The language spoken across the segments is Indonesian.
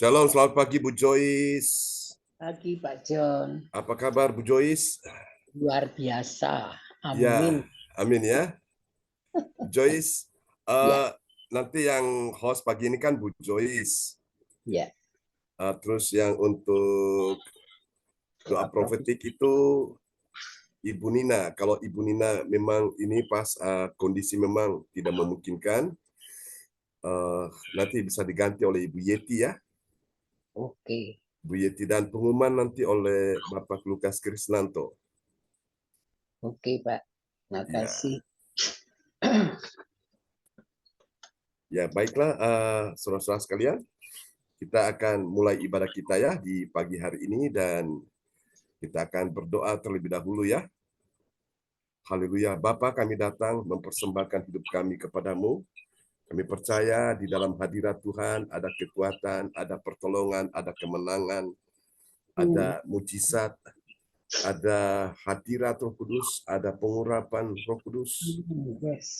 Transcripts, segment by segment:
Shalom, selamat pagi Bu Joyce. Pagi Pak John. Apa kabar Bu Joyce? Luar biasa. Ya, Amin. amin ya. Bu Joyce, Ya. nanti yang host pagi ini kan Bu Joyce. Ya. Terus yang untuk doa profetik itu Ibu Nina. Kalau Ibu Nina memang ini pas kondisi memang tidak memungkinkan, nanti bisa diganti oleh Ibu Yeti ya. Oke. Bu Yeti, dan pengumuman nanti oleh Bapak Lukas Krisnanto. Oke Pak. Terima kasih. Ya, baiklah saudara-saudara sekalian, kita akan mulai ibadah kita ya di pagi hari ini, dan kita akan berdoa terlebih dahulu ya. Haleluya. Bapa, kami datang mempersembahkan hidup kami kepadamu. Kami percaya di dalam hadirat Tuhan ada kekuatan, ada pertolongan, ada kemenangan, ada mujizat, ada hadirat Roh Kudus, ada pengurapan Roh Kudus,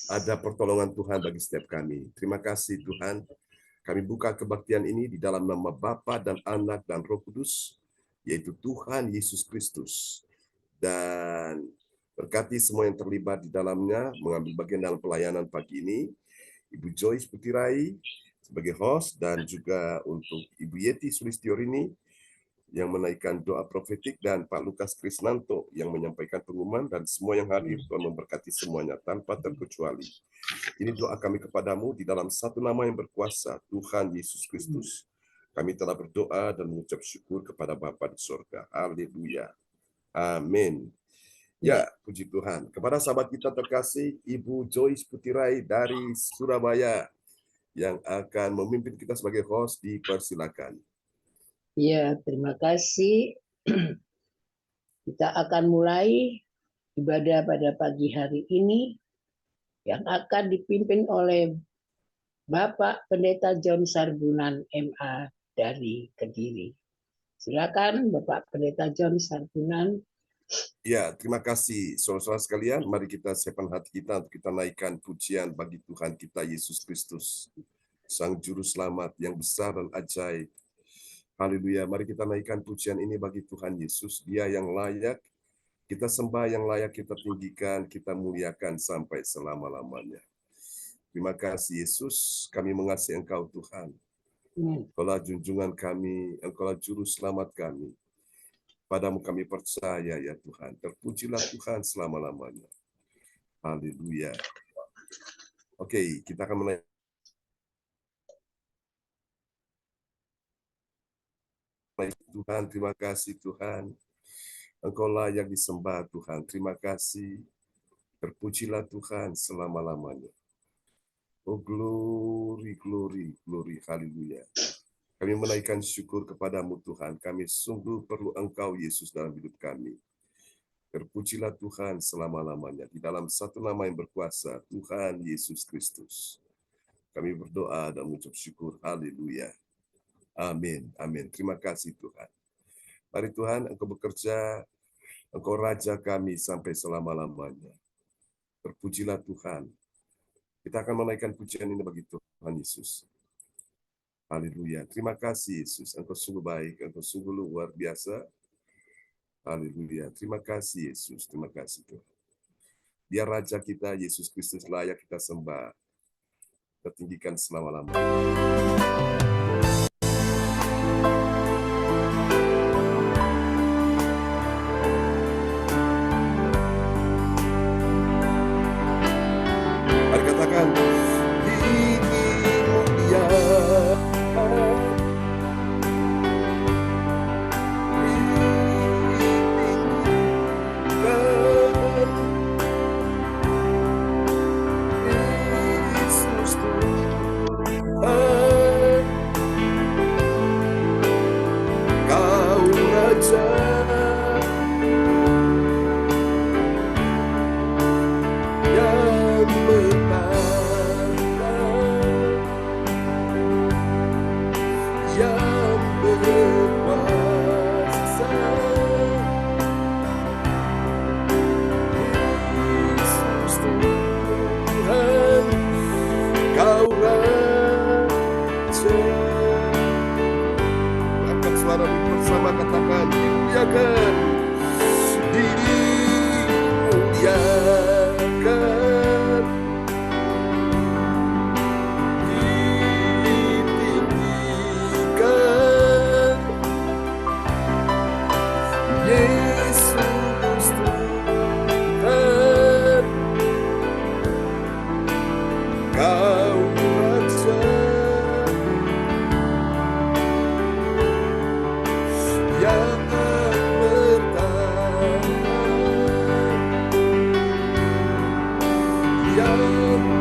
ada pertolongan Tuhan bagi setiap kami. Terima kasih Tuhan. Kami buka kebaktian ini di dalam nama Bapa dan Anak dan Roh Kudus, yaitu Tuhan Yesus Kristus. Dan berkati semua yang terlibat di dalamnya, mengambil bagian dalam pelayanan pagi ini. Ibu Joyce Putirai sebagai host, dan juga untuk Ibu Yeti Sulistiorini yang menaikkan doa profetik, dan Pak Lukas Krisnanto yang menyampaikan pengumuman, dan semua yang hadir. Tuhan memberkati semuanya tanpa terkecuali. Ini doa kami kepadamu di dalam satu nama yang berkuasa, Tuhan Yesus Kristus. Kami telah berdoa dan mengucap syukur kepada Bapa di surga. Haleluya. Amin. Ya, puji Tuhan. Kepada sahabat kita terkasih, Ibu Joyce Putirai dari Surabaya yang akan memimpin kita sebagai host, dipersilakan. Ya, terima kasih. Kita akan mulai ibadah pada pagi hari ini yang akan dipimpin oleh Bapak Pendeta John Sarbunan MA dari Kediri. Silakan Bapak Pendeta John Sarbunan. Ya, terima kasih saudara-saudara sekalian. Mari kita siapkan hati kita untuk kita naikkan pujian bagi Tuhan kita Yesus Kristus, Sang Juru Selamat yang besar dan ajaib. Haleluya. Mari kita naikkan pujian ini bagi Tuhan Yesus. Dia yang layak kita sembah, yang layak kita tinggikan, kita muliakan sampai selama-lamanya. Terima kasih Yesus. Kami mengasihi Engkau Tuhan. Engkaulah junjungan kami, Engkaulah Juru Selamat kami. Padamu kami percaya ya Tuhan. Terpujilah Tuhan selama-lamanya. Haleluya. Oke, kita akan mulai. Tuhan, terima kasih Tuhan. Engkau layak disembah Tuhan. Terima kasih. Terpujilah Tuhan selama-lamanya. Oh glory, glory, glory. Haleluya. Kami menaikkan syukur kepadamu Tuhan. Kami sungguh perlu Engkau Yesus dalam hidup kami. Terpujilah Tuhan selama-lamanya. Di dalam satu nama yang berkuasa, Tuhan Yesus Kristus. Kami berdoa dan mengucap syukur. Haleluya. Amin. Amin. Terima kasih Tuhan. Mari Tuhan, Engkau bekerja. Engkau Raja kami sampai selama-lamanya. Terpujilah Tuhan. Kita akan menaikkan pujian ini bagi Tuhan Yesus. Haleluya. Terima kasih Yesus. Engkau sungguh baik. Engkau sungguh luar biasa. Haleluya. Terima kasih Yesus. Terima kasih Tuhan. Biar Raja kita Yesus Kristus layak kita sembah. Kita tinggikan selama-lamanya. Mari katakan,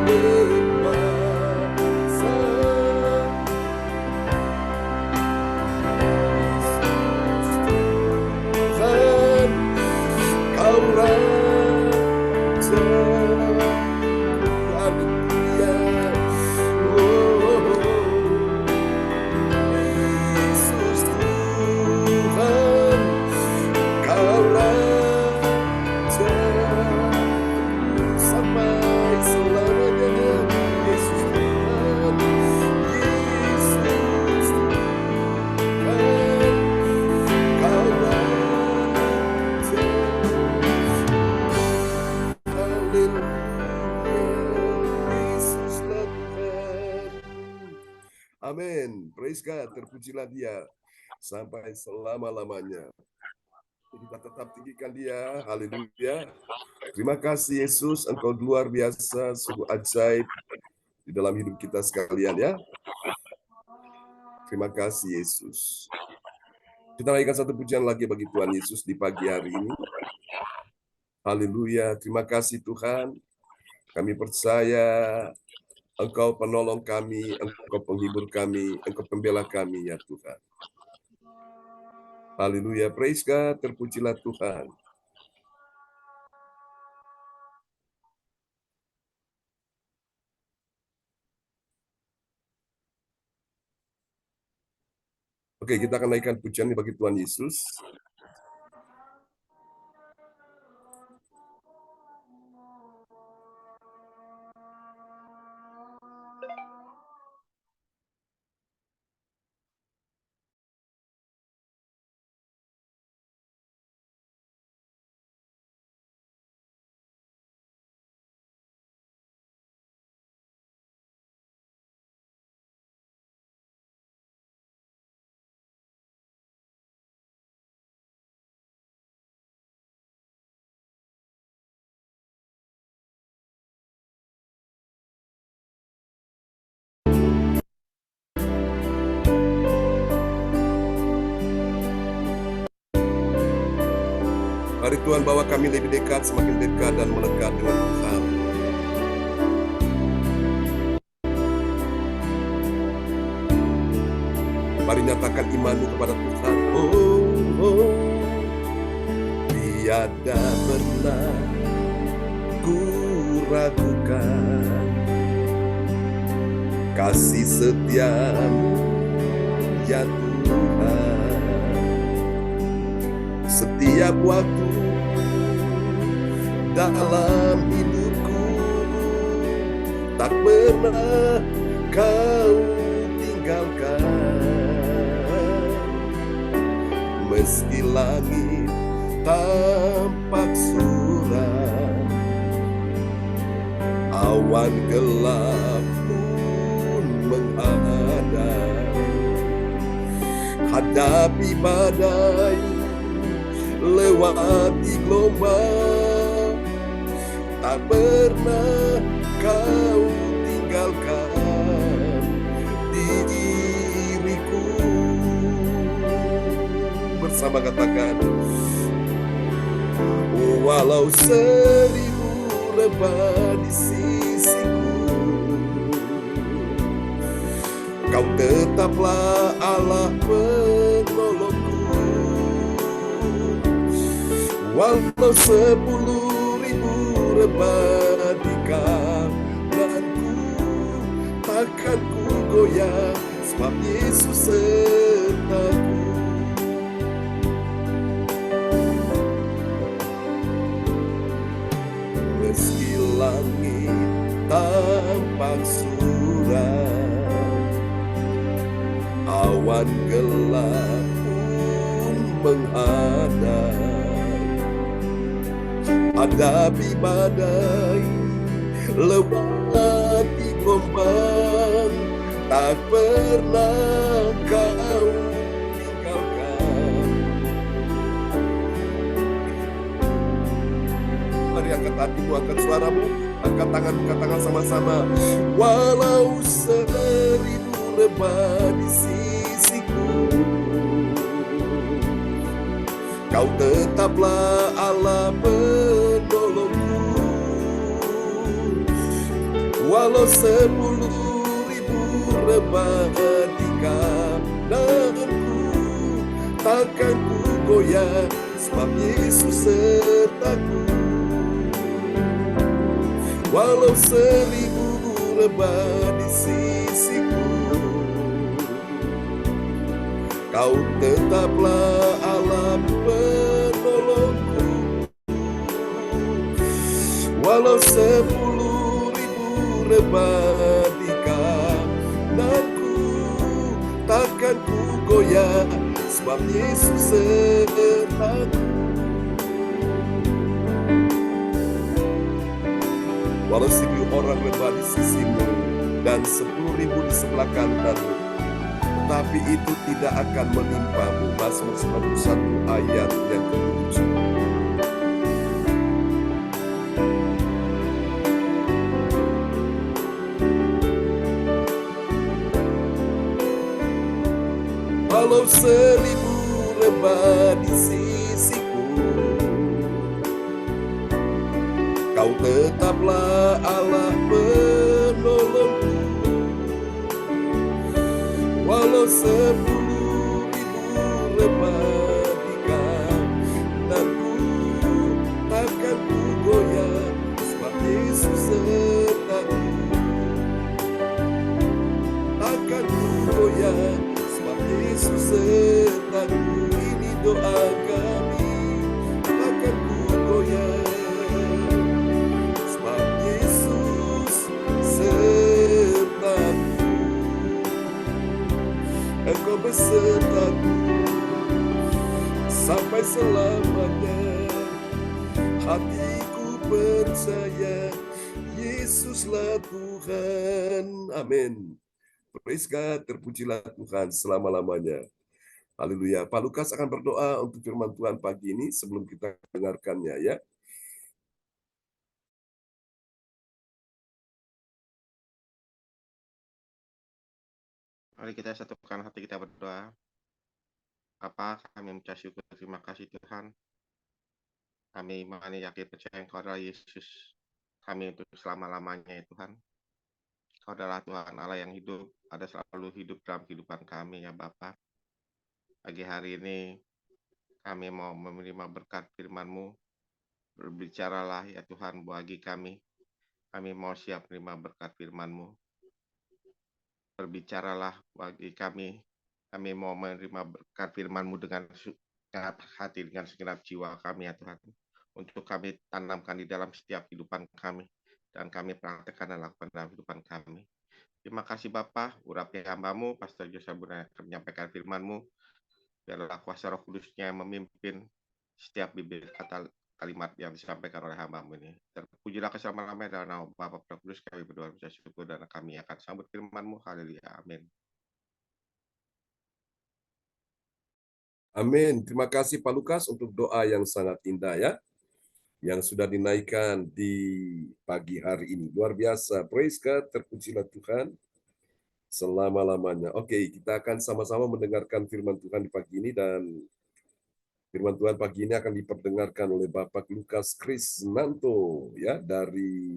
berkuasa. Tuhan, Kau Raja. Haleluya. Oh, Yesus Tuhan, Kau Raja sampai selamanya. Yesus Tuhan, Yesus Tuhan, Kau Raja. Haleluya, Yesuslah Tuhan. Amin. Praise God. Terpujilah Dia sampai selama-lamanya. Kita tetap tinggikan Dia. Haleluya. Terima kasih Yesus, Engkau luar biasa, sungguh ajaib di dalam hidup kita sekalian ya. Terima kasih Yesus. Kita naikkan satu pujian lagi bagi Tuhan Yesus di pagi hari ini. Haleluya. Terima kasih Tuhan. Kami percaya Engkau penolong kami, Engkau penghibur kami, Engkau pembela kami ya Tuhan. Haleluya. Praise God. Terpujilah Tuhan. Oke, kita akan naikkan pujian ini bagi Tuhan Yesus. Mari Tuhan bawa kami lebih dekat, semakin dekat dan melekat dengan Tuhan. Mari nyatakan imanmu kepada Tuhan. Oh, oh, tiada pernah ku ragukan kasih setiamu ya Tuhan. Setiap waktu dalam hidupku tak pernah Kau tinggalkan. Meski langit tampak suram, awan gelap pun menghadap. Hadapi badai, lewati gelombang, tak pernah Kau tinggalkan diriku. Bersama katakan, walau 1000 lebah di sisiku, Kau tetaplah Allah penolongku. Walau 10.000 rebah di kananku, takkan ku goyah, sebab Yesus sertaku. Meski langit tampak suram, awan gelap pun menghadap. Hadapi badai, lewati gelombang, tak pernah Kau tinggalkan. Mari angkat hatimu, angkat suaramu, angkat tangan sama-sama. Walau 1000 rebah di sisiku, Kau tetaplah Allah penolongku. Walau 10.000 rebah di kananku, takkan ku goyah, sebab Yesus sertaku. Walau 1000 rebah di sisiku, Kau tetaplah Allah penolongku. Walau 10.000 rebah di kananku, takkan ku goyah, sebab Yesus sertaku. Walau 1000 orang rebah di sisimu dan 10.000 di sebelah kananmu, tetapi itu tidak akan menimpamu. Mazmur 91 ayat yang ke-7. Walau 1000 rebah di sisiku, Kau tetaplah Allah penolongku. Walau 10.000 rebah di kananku, takkan ku goyah, sebab Yesus sertaku. Takkan ku goyah, sebab Yesus sertaku. Ini doa kami, takkan ku goyah, sebab Yesus sertaku. Engkau besertaku sampai selamanya. Hatiku percaya Yesuslah Tuhan. Amin. Praise God, terpujilah Tuhan selama-lamanya. Haleluya. Pak Lukas akan berdoa untuk firman Tuhan pagi ini sebelum kita dengarkannya ya. Mari kita satukan hati kita berdoa. Bapa, kami mengucap syukur, terima kasih Tuhan. Kami imani, yakin, percaya Engkau adalah Yesus kami untuk selama-lamanya ya Tuhan. Kau adalah Tuhan Allah yang hidup, ada selalu hidup dalam kehidupan kami ya Bapa. Pagi hari ini kami mau menerima berkat firman-Mu. Berbicaralah ya Tuhan bagi kami. Kami mau siap menerima berkat firman-Mu. Berbicaralah bagi kami. Kami mau menerima berkat firman-Mu dengan segenap hati, dengan segenap jiwa kami ya Tuhan. Untuk kami tanamkan di dalam setiap kehidupan kami. Dan kami praktekkan dan lakukan dalam kehidupan kami. Terima kasih Bapa, urapi hamba-Mu, Pastor Joseph Buna akan menyampaikan firman-Mu. Biarlah kuasa Roh Kudusnya yang memimpin setiap bibir kata kalimat yang disampaikan oleh hamba-Mu ini. Terpujilah keselamatannya dalam nama Bapa Roh Kudus, kami berdoa dan syukur dan kami akan sambut firman-Mu. Haleluya. Amin. Amin. Terima kasih Pak Lukas untuk doa yang sangat indah ya, yang sudah dinaikkan di pagi hari ini. Luar biasa. Praise God, terpujilah Tuhan selama-lamanya. Oke, kita akan sama-sama mendengarkan firman Tuhan di pagi ini, dan firman Tuhan pagi ini akan diperdengarkan oleh Bapak Lukas Krisnanto ya dari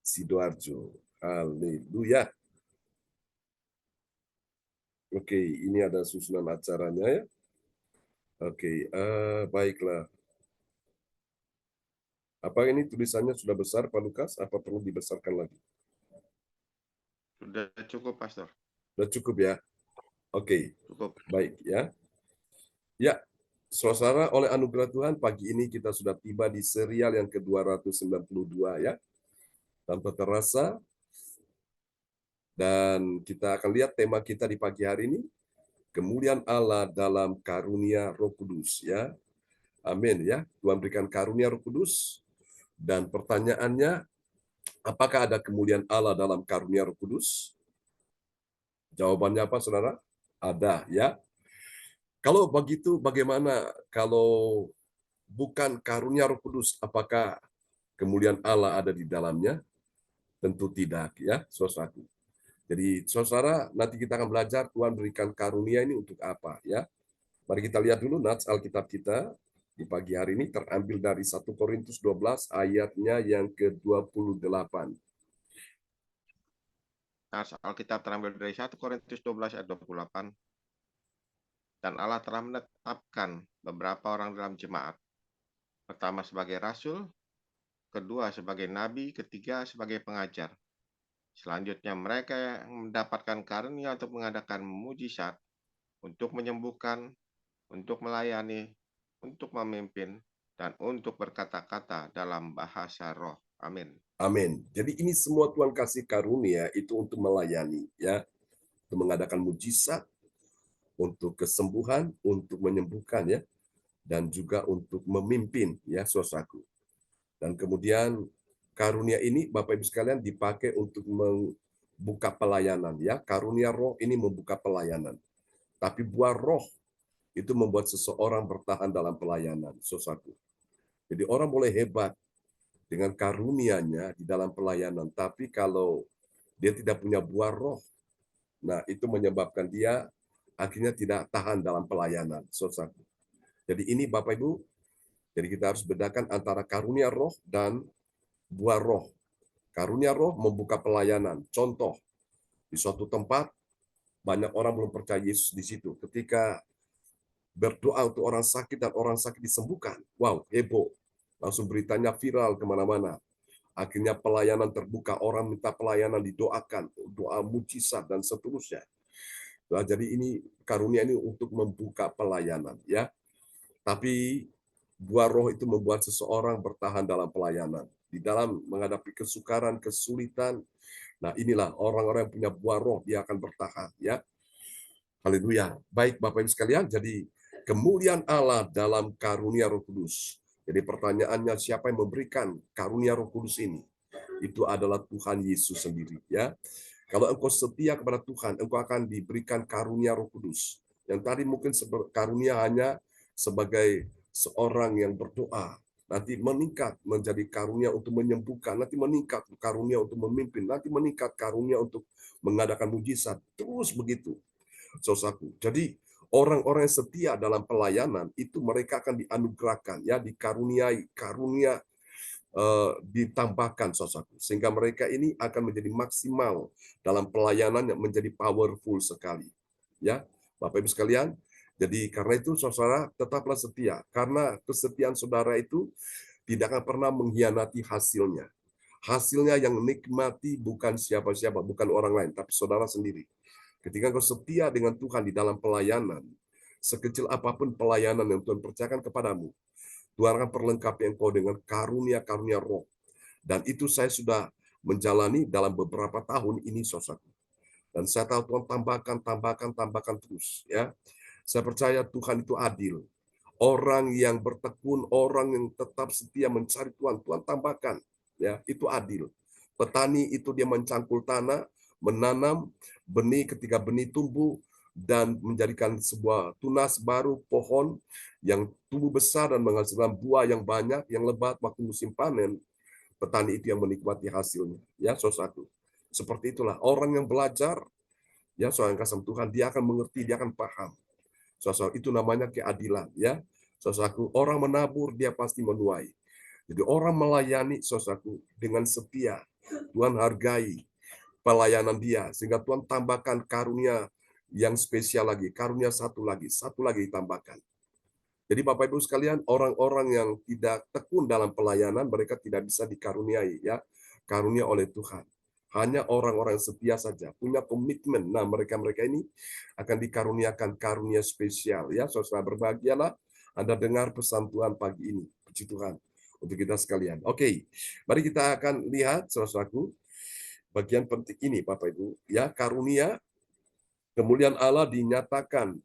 Sidoarjo. Haleluya. Oke, ini ada susunan acaranya ya. Oke, baiklah. Apa ini tulisannya sudah besar Pak Lukas? Apa perlu dibesarkan lagi? Sudah cukup, Pastor. Sudah cukup ya? Oke, Cukup. baik ya. Ya, saudara, oleh anugerah Tuhan, pagi ini kita sudah tiba di serial yang ke-292 ya. Tanpa terasa, dan kita akan lihat tema kita di pagi hari ini, kemuliaan Allah dalam karunia Roh Kudus ya. Amin ya. Tuhan berikan karunia Roh Kudus. Dan pertanyaannya, apakah ada kemuliaan Allah dalam karunia Roh Kudus? Jawabannya apa, saudara? Ada ya. Kalau begitu, bagaimana kalau bukan karunia Roh Kudus? Apakah kemuliaan Allah ada di dalamnya? Tentu tidak ya, saudaraku. Jadi saudara, nanti kita akan belajar Tuhan berikan karunia ini untuk apa ya. Mari kita lihat dulu nats Alkitab kita di pagi hari ini terambil dari 1 Korintus 12 ayatnya yang ke-28. Alkitab terambil dari 1 Korintus 12 ayat 28. Dan Allah telah menetapkan beberapa orang dalam jemaat. Pertama sebagai rasul, kedua sebagai nabi, ketiga sebagai pengajar. Selanjutnya mereka yang mendapatkan karunia untuk mengadakan mujizat, untuk menyembuhkan, untuk melayani, untuk memimpin, dan untuk berkata-kata dalam bahasa roh. Amin. Amin. Jadi ini semua Tuhan kasih karunia itu untuk melayani, ya, untuk mengadakan mujizat, untuk kesembuhan, untuk menyembuhkan, ya, dan juga untuk memimpin, ya, saudaraku. Dan kemudian karunia ini Bapak Ibu sekalian dipakai untuk membuka pelayanan, ya. Karunia roh ini membuka pelayanan. Tapi buah roh itu membuat seseorang bertahan dalam pelayanan, saudaraku. Jadi orang boleh hebat dengan karunia-Nya di dalam pelayanan, tapi kalau dia tidak punya buah roh, nah itu menyebabkan dia akhirnya tidak tahan dalam pelayanan, saudaraku. Jadi ini Bapak Ibu, jadi kita harus bedakan antara karunia roh dan buah roh. Karunia roh membuka pelayanan. Contoh, di suatu tempat banyak orang belum percaya Yesus di situ. Ketika berdoa untuk orang sakit dan orang sakit disembuhkan, wow, heboh. Langsung beritanya viral kemana-mana. Akhirnya pelayanan terbuka, orang minta pelayanan didoakan, doa mujizat dan seterusnya. Nah, jadi ini karunia ini untuk membuka pelayanan, ya. Tapi buah roh itu membuat seseorang bertahan dalam pelayanan. Di dalam menghadapi kesukaran, kesulitan, nah inilah orang-orang yang punya buah roh, dia akan bertahan, ya. Haleluya. Baik Bapak Ibu sekalian, jadi kemuliaan Allah dalam karunia Roh Kudus. Jadi pertanyaannya, siapa yang memberikan karunia Roh Kudus ini? Itu adalah Tuhan Yesus sendiri, ya. Kalau engkau setia kepada Tuhan, engkau akan diberikan karunia Roh Kudus. Yang tadi mungkin karunia hanya sebagai seorang yang berdoa, nanti meningkat menjadi karunia untuk menyembuhkan, nanti meningkat karunia untuk memimpin, nanti meningkat karunia untuk mengadakan mujizat, terus begitu, saudaraku. Jadi orang-orang yang setia dalam pelayanan itu mereka akan dianugerahkan, ya, dikaruniai karunia, ditambahkan, saudaraku, sehingga mereka ini akan menjadi maksimal dalam pelayanan yang menjadi powerful sekali, ya Bapak Ibu sekalian. Jadi karena itu saudara tetaplah setia, karena kesetiaan saudara itu tidak akan pernah mengkhianati hasilnya. Hasilnya yang nikmati bukan siapa-siapa, bukan orang lain, tapi saudara sendiri. Ketika kau setia dengan Tuhan di dalam pelayanan, sekecil apapun pelayanan yang Tuhan percayakan kepadamu, Tuhan akan perlengkapi engkau dengan karunia-karunia roh. Dan itu saya sudah menjalani dalam beberapa tahun ini, saudara. Dan saya tahu Tuhan tambahkan terus, ya. Saya percaya Tuhan itu adil. Orang yang bertekun, orang yang tetap setia mencari Tuhan, Tuhan tambahkan, ya, itu adil. Petani itu dia mencangkul tanah, menanam benih, ketika benih tumbuh dan menjadikan sebuah tunas baru, pohon yang tumbuh besar dan menghasilkan buah yang banyak, yang lebat waktu musim panen, petani itu yang menikmati hasilnya, ya saudaraku. Seperti itulah orang yang belajar, ya soal kasih Tuhan, dia akan mengerti, dia akan paham. Saudara, itu namanya keadilan, ya saudaraku. Orang menabur dia pasti menuai. Jadi orang melayani, saudaraku, dengan setia, Tuhan hargai pelayanan dia, sehingga Tuhan tambahkan karunia yang spesial lagi, karunia satu lagi ditambahkan. Jadi Bapak Ibu sekalian, orang-orang yang tidak tekun dalam pelayanan, mereka tidak bisa dikaruniai, ya, karunia oleh Tuhan. Hanya orang-orang yang setia saja, punya komitmen. Nah, mereka-mereka ini akan dikaruniakan karunia spesial, ya. Saudara, berbahagialah Anda dengar pesan Tuhan pagi ini. Puji Tuhan untuk kita sekalian. Oke, mari kita akan lihat, saudaraku, bagian penting ini, Bapak Ibu, ya, karunia kemuliaan Allah dinyatakan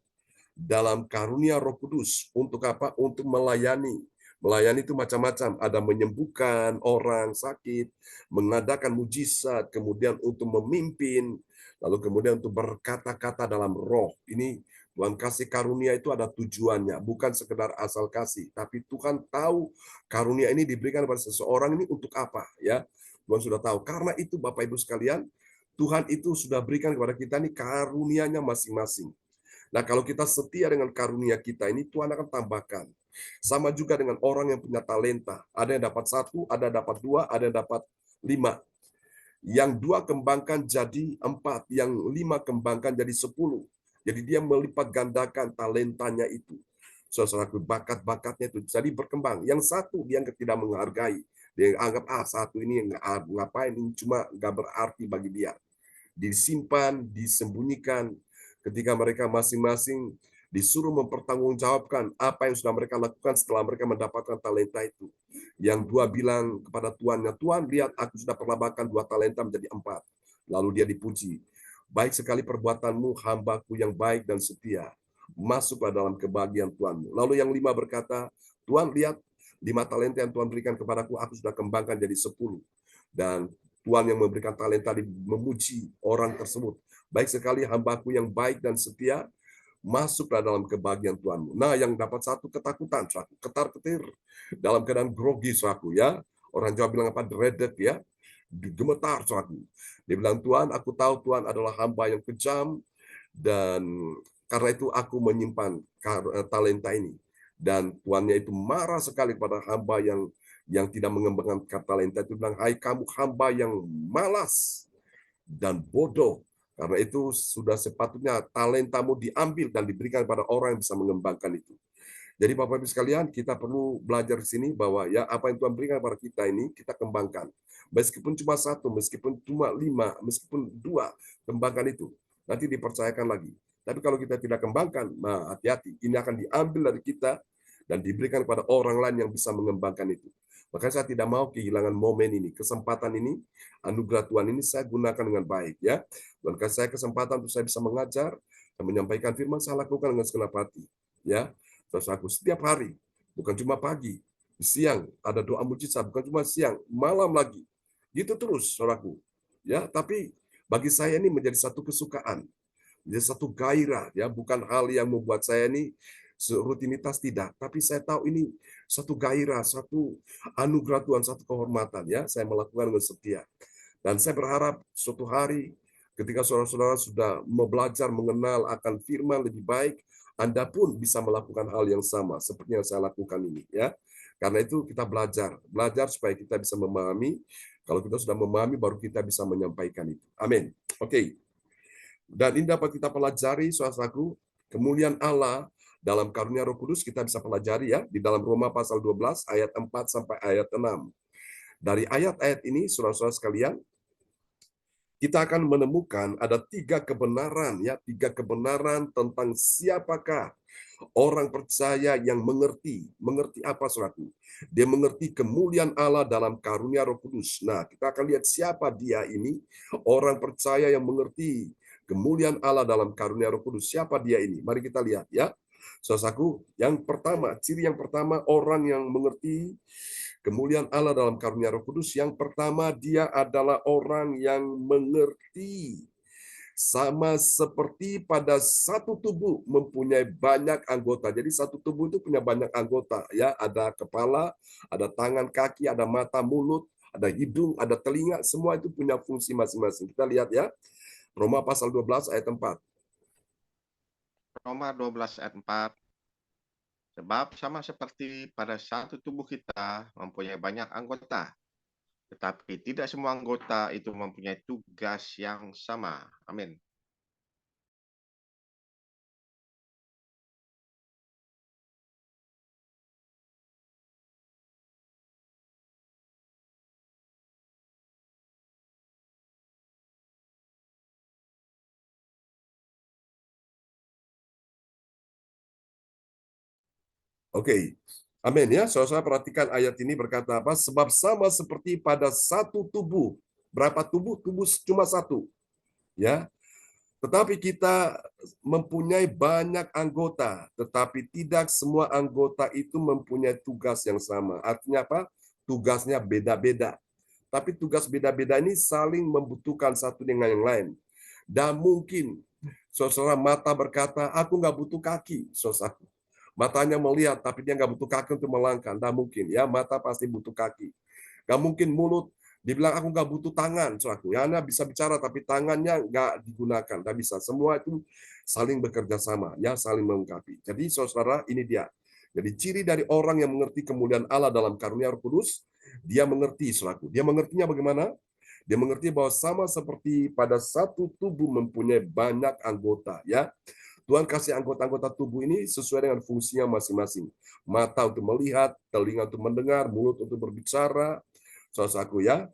dalam karunia Roh Kudus. Untuk apa? Untuk melayani. Melayani itu macam-macam. Ada menyembuhkan orang sakit, mengadakan mujizat, kemudian untuk memimpin, lalu kemudian untuk berkata-kata dalam roh. Ini Tuhan kasih karunia itu ada tujuannya, bukan sekedar asal kasih, tapi Tuhan tahu karunia ini diberikan kepada seseorang ini untuk apa, ya. Tuhan sudah tahu. Karena itu Bapak Ibu sekalian, Tuhan itu sudah berikan kepada kita ini karunia-Nya masing-masing. Nah, kalau kita setia dengan karunia kita ini, Tuhan akan tambahkan. Sama juga dengan orang yang punya talenta. Ada yang dapat 1, ada yang dapat 2, ada yang dapat 5. Yang 2 kembangkan jadi 4, yang 5 kembangkan jadi 10. Jadi dia melipat gandakan talentanya itu. Saudaraku, bakat-bakatnya itu jadi berkembang. Yang 1 dia tidak menghargai. Dia anggap, satu ini ngapain, ini cuma nggak berarti bagi dia. Disimpan, disembunyikan, ketika mereka masing-masing disuruh mempertanggungjawabkan apa yang sudah mereka lakukan setelah mereka mendapatkan talenta itu. Yang 2 bilang kepada tuannya, "Tuan, lihat aku sudah perlabakan 2 talenta menjadi 4." Lalu dia dipuji. "Baik sekali perbuatanmu, hambaku yang baik dan setia. Masuklah dalam kebahagiaan Tuanmu." Lalu yang 5 berkata, "Tuan, lihat 5 talenta yang Tuhan berikan kepadaku, aku sudah kembangkan jadi 10." Dan Tuhan yang memberikan talenta memuji orang tersebut. "Baik sekali hambaku yang baik dan setia, masuklah dalam kebahagiaan Tuhanmu." Nah, yang dapat 1 ketakutan, ketar-ketir, dalam keadaan grogi, ya. Orang Jawa bilang apa? Dreaded, ya. Gemetar, Dia bilang, "Tuhan, aku tahu Tuhan adalah hamba yang kejam, dan karena itu aku menyimpan talenta ini." Dan tuannya itu marah sekali pada hamba yang tidak mengembangkan talenta itu, bilang, "Hai kamu hamba yang malas dan bodoh. Karena itu sudah sepatutnya talentamu diambil dan diberikan pada orang yang bisa mengembangkan itu." Jadi Bapak Ibu sekalian, kita perlu belajar di sini bahwa ya apa yang Tuhan berikan kepada kita ini, kita kembangkan. Meskipun cuma 1, meskipun cuma 5, meskipun 2, kembangkan itu. Nanti dipercayakan lagi. Tapi kalau kita tidak kembangkan, nah hati-hati. Ini akan diambil dari kita dan diberikan kepada orang lain yang bisa mengembangkan itu. Maka saya tidak mau kehilangan momen ini, kesempatan ini, anugerah Tuhan ini saya gunakan dengan baik, ya. Dan kasih saya kesempatan untuk saya bisa mengajar dan menyampaikan firman, saya lakukan dengan segenap hati, ya. Saudaraku, setiap hari, bukan cuma pagi, siang ada doa mujizat, bukan cuma siang, malam lagi. Gitu terus, saudaraku. Ya, tapi bagi saya ini menjadi satu kesukaan, menjadi satu gairah, ya, bukan hal yang membuat saya ini rutinitas, tidak, tapi saya tahu ini satu gairah, satu anugerah Tuhan, satu kehormatan, ya. Saya melakukan dengan setia. Dan saya berharap suatu hari ketika saudara-saudara sudah belajar mengenal akan firman lebih baik, Anda pun bisa melakukan hal yang sama seperti yang saya lakukan ini, ya. Karena itu kita belajar supaya kita bisa memahami. Kalau kita sudah memahami, baru kita bisa menyampaikan itu. Amin. Oke. Dan ini dapat kita pelajari, saudaraku, kemuliaan Allah dalam karunia Roh Kudus kita bisa pelajari, ya, di dalam Roma pasal 12 ayat 4 sampai ayat 6. Dari ayat-ayat ini, saudara-saudara sekalian, kita akan menemukan ada 3 kebenaran, ya, 3 kebenaran tentang siapakah orang percaya yang mengerti. Mengerti apa, saudaraku? Dia mengerti kemuliaan Allah dalam karunia Roh Kudus. Nah, kita akan lihat siapa dia ini, orang percaya yang mengerti kemuliaan Allah dalam karunia Roh Kudus. Siapa dia ini? Mari kita lihat, ya. Saudaraku, yang pertama, ciri yang pertama orang yang mengerti kemuliaan Allah dalam karunia Roh Kudus, yang pertama dia adalah orang yang mengerti. Sama seperti pada satu tubuh mempunyai banyak anggota. Jadi satu tubuh itu punya banyak anggota, ya. Ada kepala, ada tangan, kaki, ada mata, mulut, ada hidung, ada telinga, semua itu punya fungsi masing-masing. Kita lihat, ya. Roma pasal 12 ayat 4. Roma 12 ayat 4. Sebab sama seperti pada satu tubuh kita mempunyai banyak anggota, tetapi tidak semua anggota itu mempunyai tugas yang sama. Amin. Oke. Amin, ya. Saudara perhatikan ayat ini berkata apa? Sebab sama seperti pada satu tubuh. Berapa tubuh? Tubuh cuma satu. Ya. Tetapi kita mempunyai banyak anggota, tetapi tidak semua anggota itu mempunyai tugas yang sama. Artinya apa? Tugasnya beda-beda. Tapi tugas beda-beda ini saling membutuhkan satu dengan yang lain. Dan mungkin saudara mata berkata, aku nggak butuh kaki, saudara. Matanya melihat, tapi dia nggak butuh kaki untuk melangkah. Nggak mungkin, ya. Mata pasti butuh kaki. Nggak mungkin mulut dibilang aku nggak butuh tangan, saudaraku. Ya, Anda bisa bicara, tapi tangannya nggak digunakan. Nggak bisa. Semua itu saling bekerja sama, ya, saling melengkapi. Jadi, saudara, ini dia. Jadi, ciri dari orang yang mengerti kemuliaan Allah dalam karunia Roh Kudus, dia mengerti, saudaraku. Dia mengertinya bagaimana? Dia mengerti bahwa sama seperti pada satu tubuh mempunyai banyak anggota, ya. Tuhan kasih anggota-anggota tubuh ini sesuai dengan fungsinya masing-masing. Mata untuk melihat, telinga untuk mendengar, mulut untuk berbicara, saudaraku ya.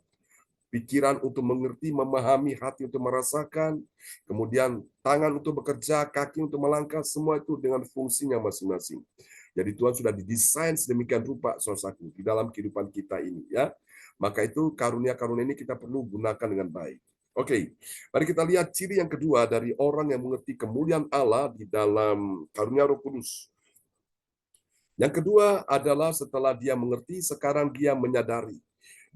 Pikiran untuk mengerti, memahami, hati untuk merasakan, kemudian tangan untuk bekerja, kaki untuk melangkah, semua itu dengan fungsinya masing-masing. Jadi Tuhan sudah didesain sedemikian rupa, saudaraku, di dalam kehidupan kita ini, ya. Maka itu karunia-karunia ini kita perlu gunakan dengan baik. Oke, mari kita lihat ciri yang kedua dari orang yang mengerti kemuliaan Allah di dalam karunia Roh Kudus. Yang kedua adalah setelah dia mengerti, sekarang dia menyadari.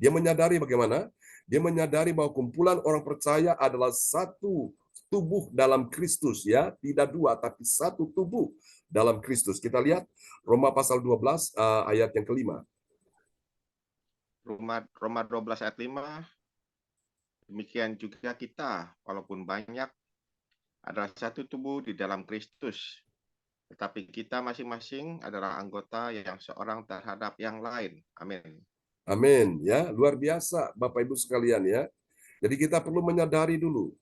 Dia menyadari bagaimana? Dia menyadari bahwa kumpulan orang percaya adalah satu tubuh dalam Kristus, ya, tidak dua tapi satu tubuh dalam Kristus. Kita lihat Roma pasal 12 ayat yang kelima. Roma 12 ayat 5, demikian juga kita, walaupun banyak, adalah satu tubuh di dalam Kristus. Tetapi kita masing-masing adalah anggota yang seorang terhadap yang lain. Amin. Amin, ya, luar biasa Bapak Ibu sekalian, ya. Jadi kita perlu menyadari dulu.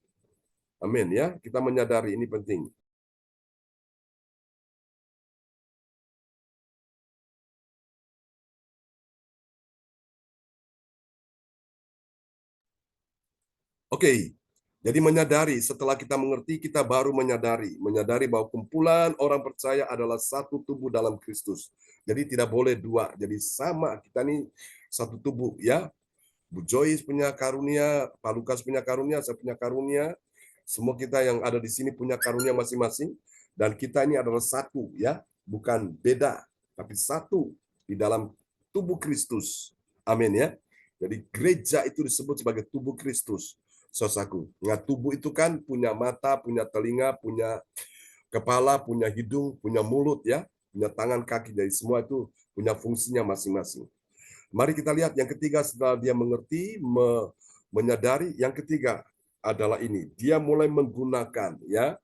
Amin, ya, kita menyadari ini penting. Oke, jadi menyadari, setelah kita mengerti, kita baru menyadari bahwa kumpulan orang percaya adalah satu tubuh dalam Kristus. Jadi tidak boleh dua, jadi sama, kita ini satu tubuh, ya. Bu Joyce punya karunia, Pak Lukas punya karunia, saya punya karunia, semua kita yang ada di sini punya karunia masing-masing, dan kita ini adalah satu, ya, bukan beda, tapi satu di dalam tubuh Kristus. Amin, ya. Jadi gereja itu disebut sebagai tubuh Kristus. Saudaraku, nah tubuh itu kan punya mata, punya telinga, punya kepala, punya hidung, punya mulut, ya, punya tangan, kaki, jadi semua itu punya fungsinya masing-masing. Mari kita lihat yang ketiga setelah dia mengerti, menyadari, yang ketiga adalah ini, dia mulai menggunakan, ya.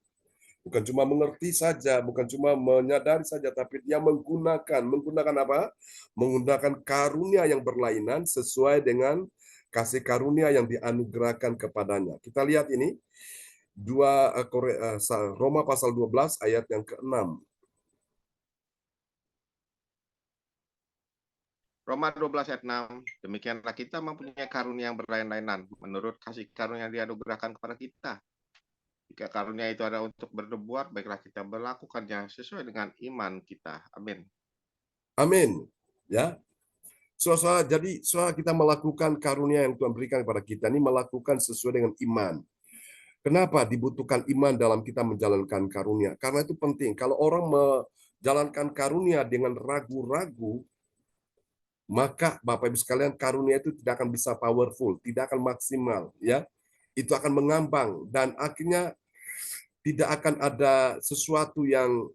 Bukan cuma mengerti saja, bukan cuma menyadari saja, tapi dia menggunakan apa? Menggunakan karunia yang berlainan sesuai dengan kasih karunia yang dianugerahkan kepadanya. Kita lihat ini, Roma pasal 12 ayat yang ke-6. Roma 12 ayat 6, demikianlah kita mempunyai karunia yang berlain-lainan menurut kasih karunia yang dianugerahkan kepada kita. Jika karunia itu ada untuk berbuat, baiklah kita melakukannya sesuai dengan iman kita. Amin. Amin. Ya, saudara, jadi saudara kita melakukan karunia yang Tuhan berikan kepada kita ini melakukan sesuai dengan iman. Kenapa dibutuhkan iman dalam kita menjalankan karunia? Karena itu penting. Kalau orang menjalankan karunia dengan ragu-ragu, maka Bapak Ibu sekalian karunia itu tidak akan bisa powerful, tidak akan maksimal, ya. Itu akan mengambang dan akhirnya tidak akan ada sesuatu yang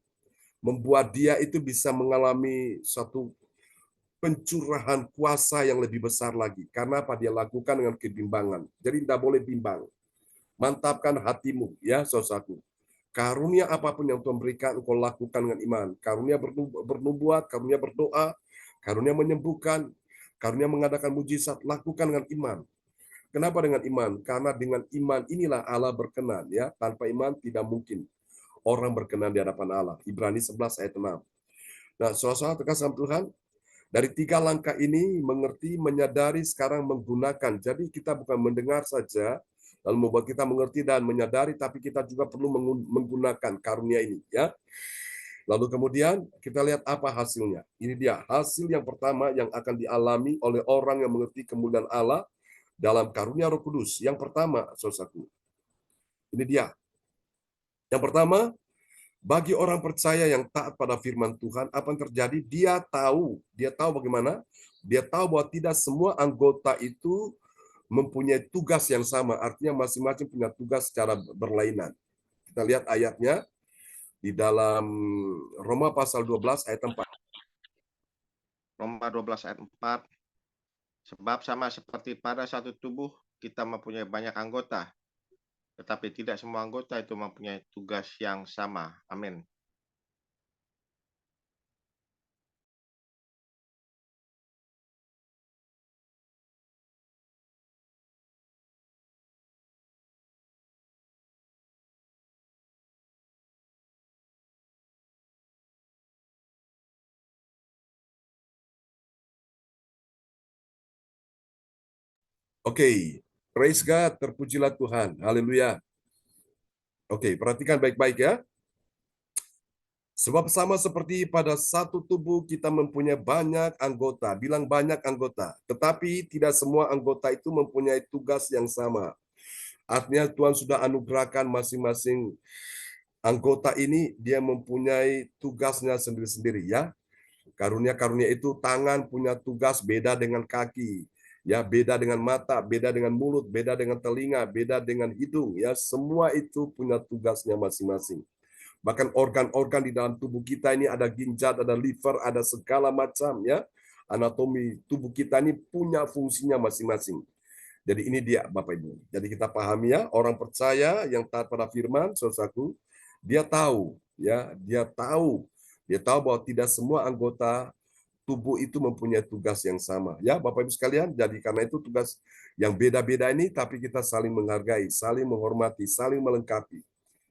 membuat dia itu bisa mengalami suatu pencurahan kuasa yang lebih besar lagi. Karena apa? Dia lakukan dengan kebimbangan. Jadi tidak boleh bimbang. Mantapkan hatimu, ya saudaraku. Karunia apapun yang Tuhan berikan, engkau lakukan dengan iman. Karunia bernubuat, karunia berdoa, karunia menyembuhkan, karunia mengadakan mujizat, lakukan dengan iman. Kenapa dengan iman? Karena dengan iman inilah Allah berkenan, ya. Tanpa iman tidak mungkin orang berkenan di hadapan Allah. Ibrani 11 ayat 6. Nah, saudara-saudara terkasih Tuhan, dari tiga langkah ini, mengerti, menyadari, sekarang menggunakan. Jadi kita bukan mendengar saja, lalu membuat kita mengerti dan menyadari, tapi kita juga perlu menggunakan karunia ini, ya. Lalu kemudian kita lihat apa hasilnya. Ini dia hasil yang pertama yang akan dialami oleh orang yang mengerti kemuliaan Allah dalam karunia Roh Kudus. Yang pertama, saudaraku, ini dia. Yang pertama, bagi orang percaya yang taat pada firman Tuhan, apa yang terjadi? Dia tahu bagaimana? Dia tahu bahwa tidak semua anggota itu mempunyai tugas yang sama, artinya masing-masing punya tugas secara berlainan. Kita lihat ayatnya di dalam Roma pasal 12 ayat 4. Roma 12 ayat 4, sebab sama seperti pada satu tubuh kita mempunyai banyak anggota, tetapi tidak semua anggota itu mempunyai tugas yang sama. Amin. Oke, praise God, terpujilah Tuhan. Haleluya. Oke, perhatikan baik-baik ya. Sebab sama seperti pada satu tubuh kita mempunyai banyak anggota, bilang banyak anggota, tetapi tidak semua anggota itu mempunyai tugas yang sama. Artinya Tuhan sudah anugerahkan masing-masing anggota ini, dia mempunyai tugasnya sendiri-sendiri ya. Karunia-karunia itu tangan punya tugas beda dengan kaki. Ya, beda dengan mata, beda dengan mulut, beda dengan telinga, beda dengan hidung ya. Semua itu punya tugasnya masing-masing. Bahkan organ-organ di dalam tubuh kita ini ada ginjal, ada liver, ada segala macam ya. Anatomi tubuh kita ini punya fungsinya masing-masing. Jadi ini dia Bapak Ibu. Jadi kita pahami ya, orang percaya yang taat pada firman, saudaraku, dia tahu ya, dia tahu bahwa tidak semua anggota tubuh itu mempunyai tugas yang sama. Ya, Bapak Ibu sekalian, jadi karena itu tugas yang beda-beda ini tapi kita saling menghargai, saling menghormati, saling melengkapi.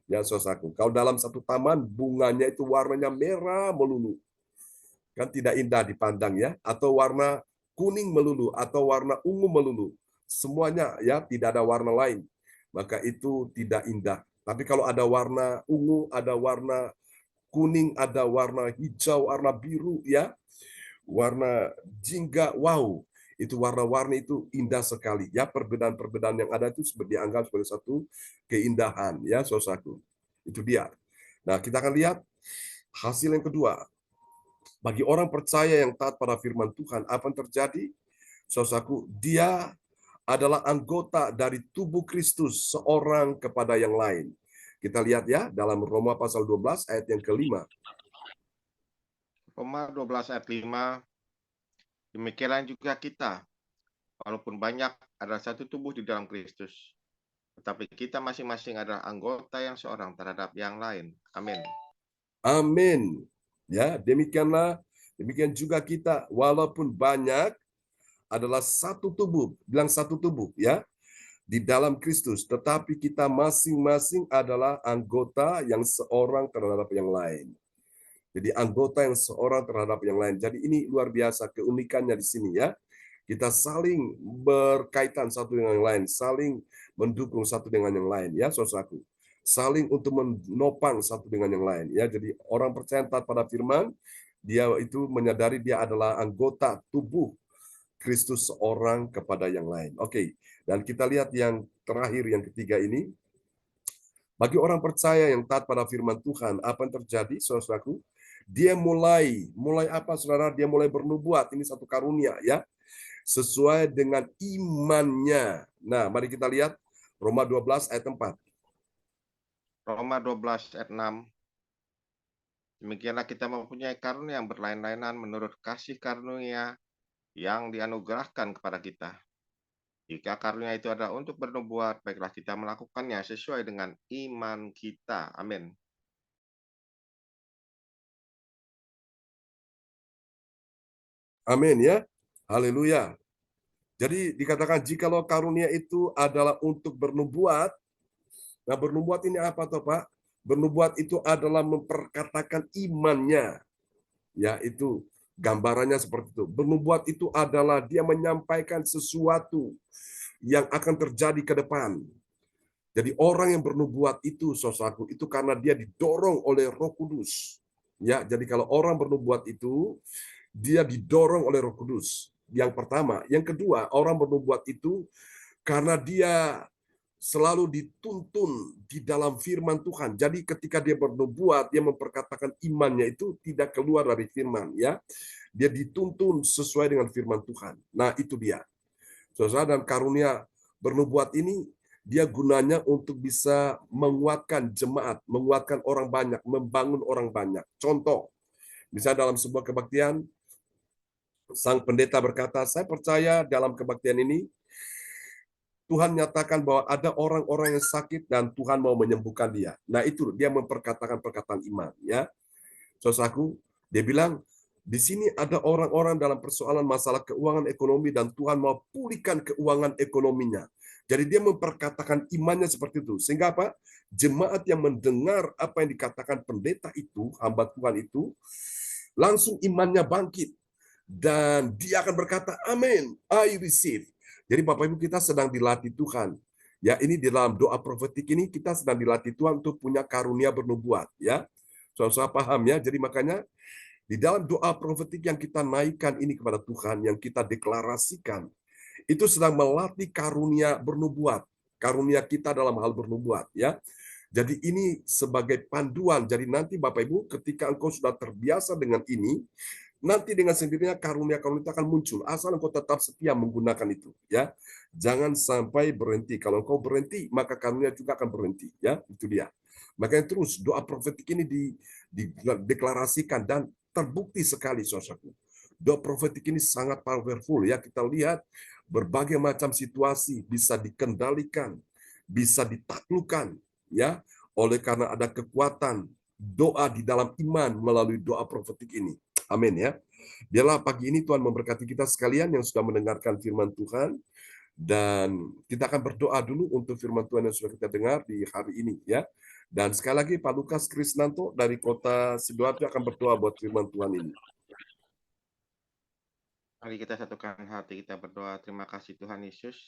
Ya, saudaraku. Kalau dalam satu taman bunganya itu warnanya merah melulu. Kan tidak indah dipandang ya, atau warna kuning melulu atau warna ungu melulu. Semuanya ya, tidak ada warna lain. Maka itu tidak indah. Tapi kalau ada warna ungu, ada warna kuning, ada warna hijau, warna biru ya, warna jingga, wow, itu warna-warni itu indah sekali. Ya, perbedaan-perbedaan yang ada itu dianggap sebagai satu keindahan ya, saudaraku. Itu dia. Nah, kita akan lihat hasil yang kedua. Bagi orang percaya yang taat pada firman Tuhan, apa yang terjadi? Saudaraku, dia adalah anggota dari tubuh Kristus, seorang kepada yang lain. Kita lihat ya, dalam Roma pasal 12 ayat yang kelima. Roma 12 ayat 5, demikianlah juga kita, walaupun banyak adalah satu tubuh di dalam Kristus, tetapi kita masing-masing adalah anggota yang seorang terhadap yang lain. Amin. Amin. Ya, demikian juga kita, walaupun banyak adalah satu tubuh, bilang satu tubuh ya, di dalam Kristus, tetapi kita masing-masing adalah anggota yang seorang terhadap yang lain. Jadi anggota yang seorang terhadap yang lain. Jadi ini luar biasa keunikannya di sini ya. Kita saling berkaitan satu dengan yang lain, saling mendukung satu dengan yang lain ya, saudaraku. Saling untuk menopang satu dengan yang lain ya. Jadi orang percaya taat pada firman, dia itu menyadari dia adalah anggota tubuh Kristus seorang kepada yang lain. Oke, dan kita lihat yang terakhir, yang ketiga ini. Bagi orang percaya yang taat pada firman Tuhan, apa yang terjadi, saudaraku? Dia mulai apa, saudara? Dia mulai bernubuat. Ini satu karunia, ya, sesuai dengan imannya. Nah, mari kita lihat Roma 12 ayat 4. Roma 12 ayat 6. Demikianlah kita mempunyai karunia yang berlain-lainan menurut kasih karunia yang dianugerahkan kepada kita. Jika karunia itu adalah untuk bernubuat, baiklah kita melakukannya sesuai dengan iman kita. Amin. Amin ya. Haleluya. Jadi dikatakan jikalau karunia itu adalah untuk bernubuat. Nah, bernubuat ini apa toh, Pak? Bernubuat itu adalah memperkatakan imannya. Ya, itu gambarannya seperti itu. Bernubuat itu adalah dia menyampaikan sesuatu yang akan terjadi ke depan. Jadi orang yang bernubuat itu, saudaraku, itu karena dia didorong oleh Roh Kudus. Ya, jadi kalau orang bernubuat itu dia didorong oleh Roh Kudus. Yang pertama, yang kedua, orang bernubuat itu karena dia selalu dituntun di dalam firman Tuhan. Jadi ketika dia bernubuat, dia memperkatakan imannya itu tidak keluar dari firman, ya. Dia dituntun sesuai dengan firman Tuhan. Nah, itu dia. Saudara, dan karunia bernubuat ini dia gunanya untuk bisa menguatkan jemaat, menguatkan orang banyak, membangun orang banyak. Contoh, misalnya dalam sebuah kebaktian, sang pendeta berkata, saya percaya dalam kebaktian ini, Tuhan nyatakan bahwa ada orang-orang yang sakit dan Tuhan mau menyembuhkan dia. Nah itu dia memperkatakan perkataan iman. Ya, saudaraku, dia bilang, di sini ada orang-orang dalam persoalan masalah keuangan ekonomi dan Tuhan mau pulihkan keuangan ekonominya. Jadi dia memperkatakan imannya seperti itu. Sehingga apa? Jemaat yang mendengar apa yang dikatakan pendeta itu, hamba Tuhan itu, langsung imannya bangkit. Dan dia akan berkata, amin, I receive. Jadi Bapak Ibu, kita sedang dilatih Tuhan. Ya, ini di dalam doa profetik ini kita sedang dilatih Tuhan untuk punya karunia bernubuat, ya. Saudara paham ya? Jadi makanya di dalam doa profetik yang kita naikkan ini kepada Tuhan, yang kita deklarasikan, itu sedang melatih karunia bernubuat, karunia kita dalam hal bernubuat, ya. Jadi ini sebagai panduan. Jadi nanti Bapak Ibu, ketika engkau sudah terbiasa dengan ini, nanti dengan sendirinya karunia-karunia itu akan muncul. Asal engkau tetap setia menggunakan itu, ya. Jangan sampai berhenti. Kalau engkau berhenti, maka karunia juga akan berhenti, ya. Itu dia. Makanya terus doa profetik ini dideklarasikan dan terbukti sekali, saudaraku. Doa profetik ini sangat powerful, ya. Kita lihat berbagai macam situasi bisa dikendalikan, bisa ditaklukkan, ya, oleh karena ada kekuatan doa di dalam iman melalui doa profetik ini. Amin ya. Biarlah pagi ini Tuhan memberkati kita sekalian yang sudah mendengarkan firman Tuhan, dan kita akan berdoa dulu untuk firman Tuhan yang sudah kita dengar di hari ini ya. Dan sekali lagi Pak Lukas Krisnanto dari kota Sidoarjo akan berdoa buat firman Tuhan ini. Mari kita satukan hati, kita berdoa. Terima kasih Tuhan Yesus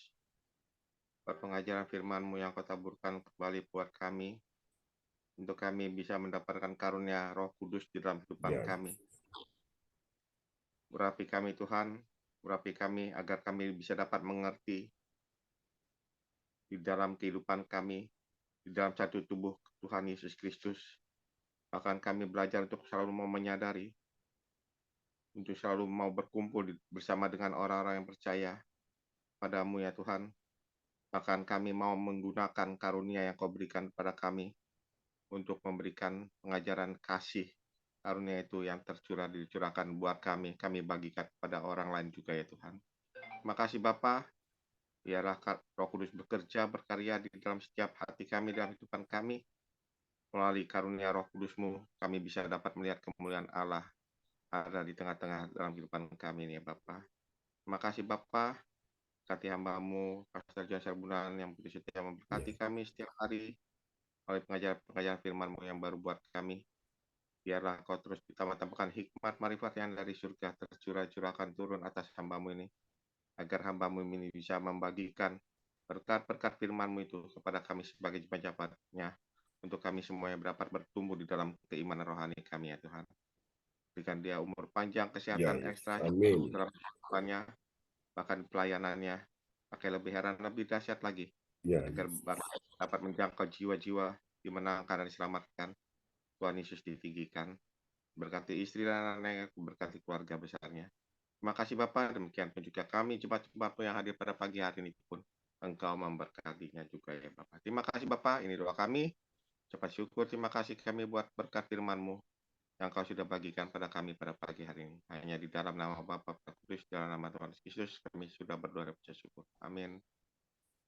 buat pengajaran firman-Mu yang Kau taburkan kembali buat kami, untuk kami bisa mendapatkan karunia Roh Kudus di dalam kehidupan kami. Urapi kami Tuhan, urapi kami agar kami bisa dapat mengerti di dalam kehidupan kami, di dalam satu tubuh Tuhan Yesus Kristus. Bahkan kami belajar untuk selalu mau menyadari, untuk selalu mau berkumpul bersama dengan orang-orang yang percaya padamu ya Tuhan. Bahkan kami mau menggunakan karunia yang Kau berikan kepada kami untuk memberikan pengajaran kasih. Karunia itu yang dicurahkan buat kami bagikan kepada orang lain juga ya Tuhan. Terima kasih Bapa. Biarlah Roh Kudus bekerja, berkarya di dalam setiap hati kami, dalam kehidupan kami. Melalui karunia Roh Kudus-Mu, kami bisa dapat melihat kemuliaan Allah ada di tengah-tengah dalam kehidupan kami ini ya Bapa. Terima kasih Bapa. Berkati hamba-Mu, Pastor John Sarbunan, yang begitu setia memberkati kami setiap hari oleh pengajaran firman-Mu yang baru buat kami. Biarlah Kau terus ditambah-tambahkan hikmat marifat yang dari surga tercurah-curahkan turun atas hamba-Mu ini, agar hamba-Mu ini bisa membagikan berkat-berkat firman-Mu itu kepada kami sebagai jemaat-jemaatnya, untuk kami semuanya dapat bertumbuh di dalam keimanan rohani kami ya Tuhan. Berikan dia umur panjang, kesehatan ekstra dalam kehidupannya, bahkan pelayanannya, pakai lebih heran, lebih dahsyat lagi, agar dapat menjangkau jiwa-jiwa, dimenangkan dan diselamatkan. Tuhan Yesus ditinggikan, berkati istri dan anak-anaknya, berkati keluarga besarnya. Terima kasih Bapak, demikian pun juga kami jemaat-jemaat yang hadir pada pagi hari ini pun Engkau memberkatinya juga ya Bapak. Terima kasih Bapak, ini doa kami. Cepat syukur, terima kasih kami buat berkat firman-Mu yang Kau sudah bagikan pada kami pada pagi hari ini. Hanya di dalam nama Bapa, Kudus, dalam nama Tuhan Yesus, kami sudah berdoa dan bersyukur. Amin.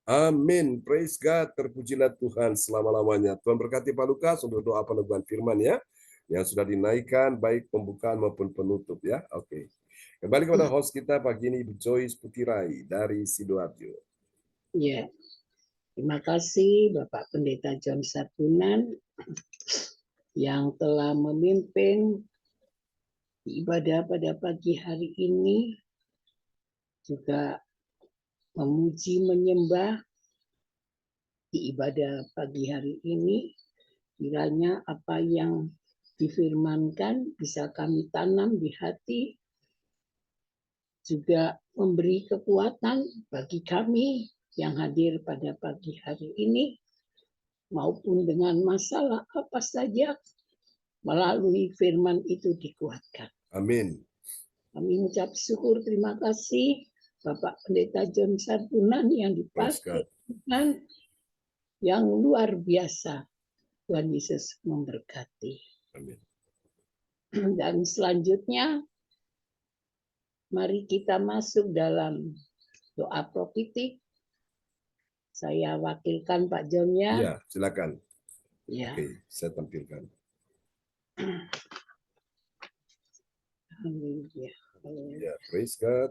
Amin. Praise God. Terpujilah Tuhan selama-lamanya. Tuhan berkati Pak Lukas untuk doa peneguhan firman ya, yang sudah dinaikkan baik pembukaan maupun penutup ya. Oke. Kembali kepada host kita pagi ini, Ibu Joyce Putirai dari Sidoarjo. Ya, terima kasih Bapak Pendeta John Sarbunan yang telah memimpin ibadah pada pagi hari ini, juga memuji menyembah di ibadah pagi hari ini. Kiranya apa yang difirmankan bisa kami tanam di hati, juga memberi kekuatan bagi kami yang hadir pada pagi hari ini, maupun dengan masalah apa saja, melalui firman itu dikuatkan. Amin. Kami mengucap syukur, terima kasih Bapak Pendeta John Sarbunan yang dipakai Tuhan yang luar biasa. Tuhan Yesus memberkati. Amin. Dan selanjutnya, mari kita masuk dalam doa profetik. Saya wakilkan Pak John ya. Iya, silakan. Ya. Oke, saya tampilkan. Ya, praise God.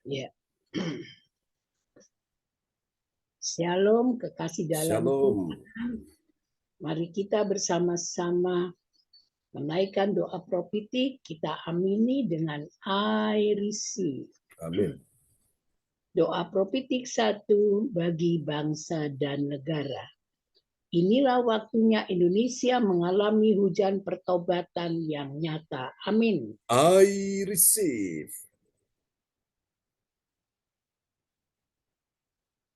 Ya. Shalom, kekasih dalam Shalom. Tuhan. Mari kita bersama-sama menaikkan doa prophetik. Kita amini dengan I receive. Amin. Doa prophetik 1 bagi bangsa dan negara. Inilah waktunya Indonesia mengalami hujan pertobatan yang nyata. Amin. I receive.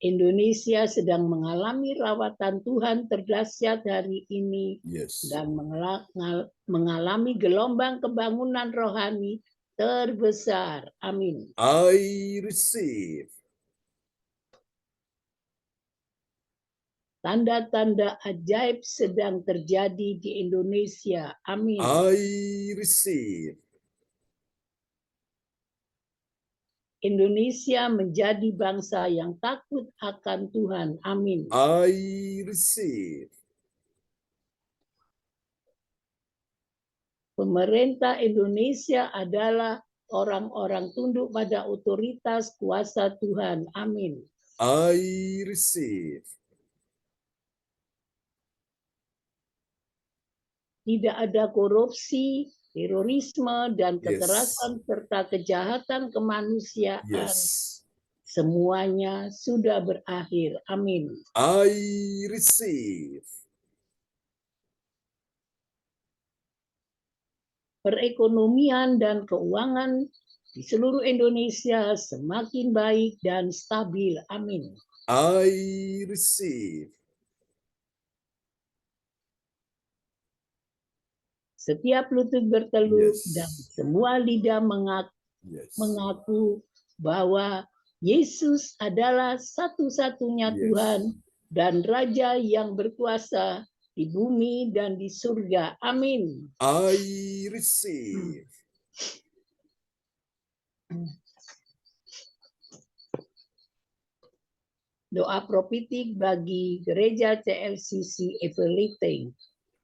Indonesia sedang mengalami rawatan Tuhan terdahsyat hari ini Yes. dan mengalami gelombang kebangunan rohani terbesar. Amin. I receive. Tanda-tanda ajaib sedang terjadi di Indonesia. Amin. I receive. Indonesia menjadi bangsa yang takut akan Tuhan. Amin. I receive. Pemerintah Indonesia adalah orang-orang tunduk pada otoritas kuasa Tuhan. Amin. I receive. Tidak ada korupsi, terorisme, dan Yes. kekerasan serta kejahatan kemanusiaan. Yes. Semuanya sudah berakhir. Amin. I receive. Perekonomian dan keuangan di seluruh Indonesia semakin baik dan stabil. Amin. I receive. Setiap lutut bertelur Yes. dan semua lidah Yes. mengaku bahwa Yesus adalah satu-satunya Yes. Tuhan dan Raja yang berkuasa di bumi dan di surga. Amin. I receive. Doa prophetik bagi gereja CLCC Everything.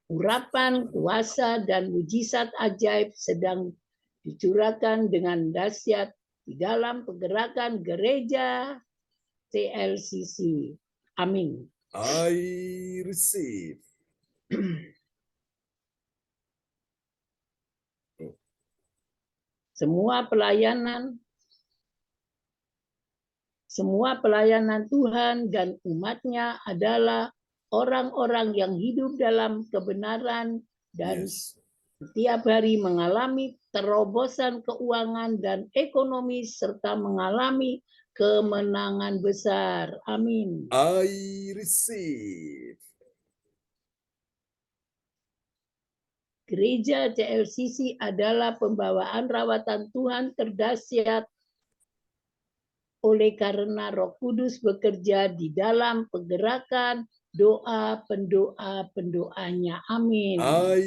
Urapan, kuasa, dan mujizat ajaib sedang dicurahkan dengan dahsyat di dalam pergerakan gereja CLCC. Amin. I receive. Semua pelayanan Tuhan dan umatnya adalah orang-orang yang hidup dalam kebenaran dan Yes. setiap hari mengalami terobosan keuangan dan ekonomi serta mengalami kemenangan besar. Amin. I receive. Gereja CLCC adalah pembawaan rawatan Tuhan terdahsyat oleh karena Roh Kudus bekerja di dalam pergerakan doa pendoa-pendoanya. Amin. I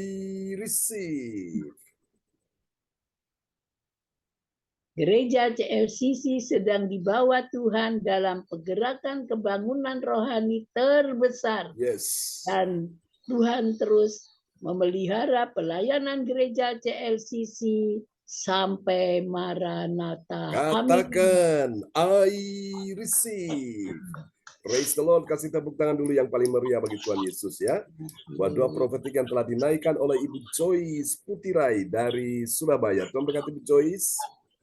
receive. Gereja CLCC sedang dibawa Tuhan dalam pergerakan kebangunan rohani terbesar. Yes. Dan Tuhan terus memelihara pelayanan gereja CLCC sampai Maranatha. Amin. Katakan, I receive. Praise the Lord. Kasih tepuk tangan dulu yang paling meriah bagi Tuhan Yesus ya. Buat doa profetik yang telah dinaikkan oleh Ibu Joyce Putirai dari Surabaya. Tuhan berkati Ibu Joyce.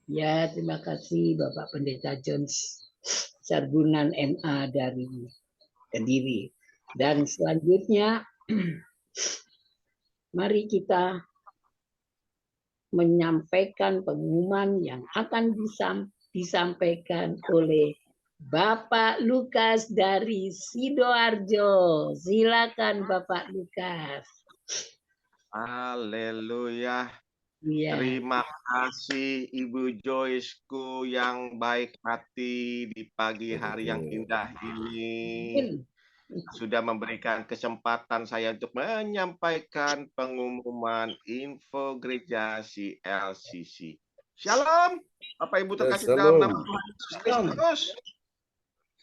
Ya, terima kasih Bapak Pendeta Jones Sarbunan MA dari Kediri. Dan selanjutnya, mari kita menyampaikan pengumuman yang akan disampaikan oleh Bapak Lukas dari Sidoarjo. Silakan Bapak Lukas. Haleluya. Ya. Terima kasih Ibu Joyceku yang baik hati di pagi hari yang indah ini. Sudah memberikan kesempatan saya untuk menyampaikan pengumuman info gereja CLCC. Shalom, Bapak Ibu terkasih dalam nama Tuhan Yesus Kristus.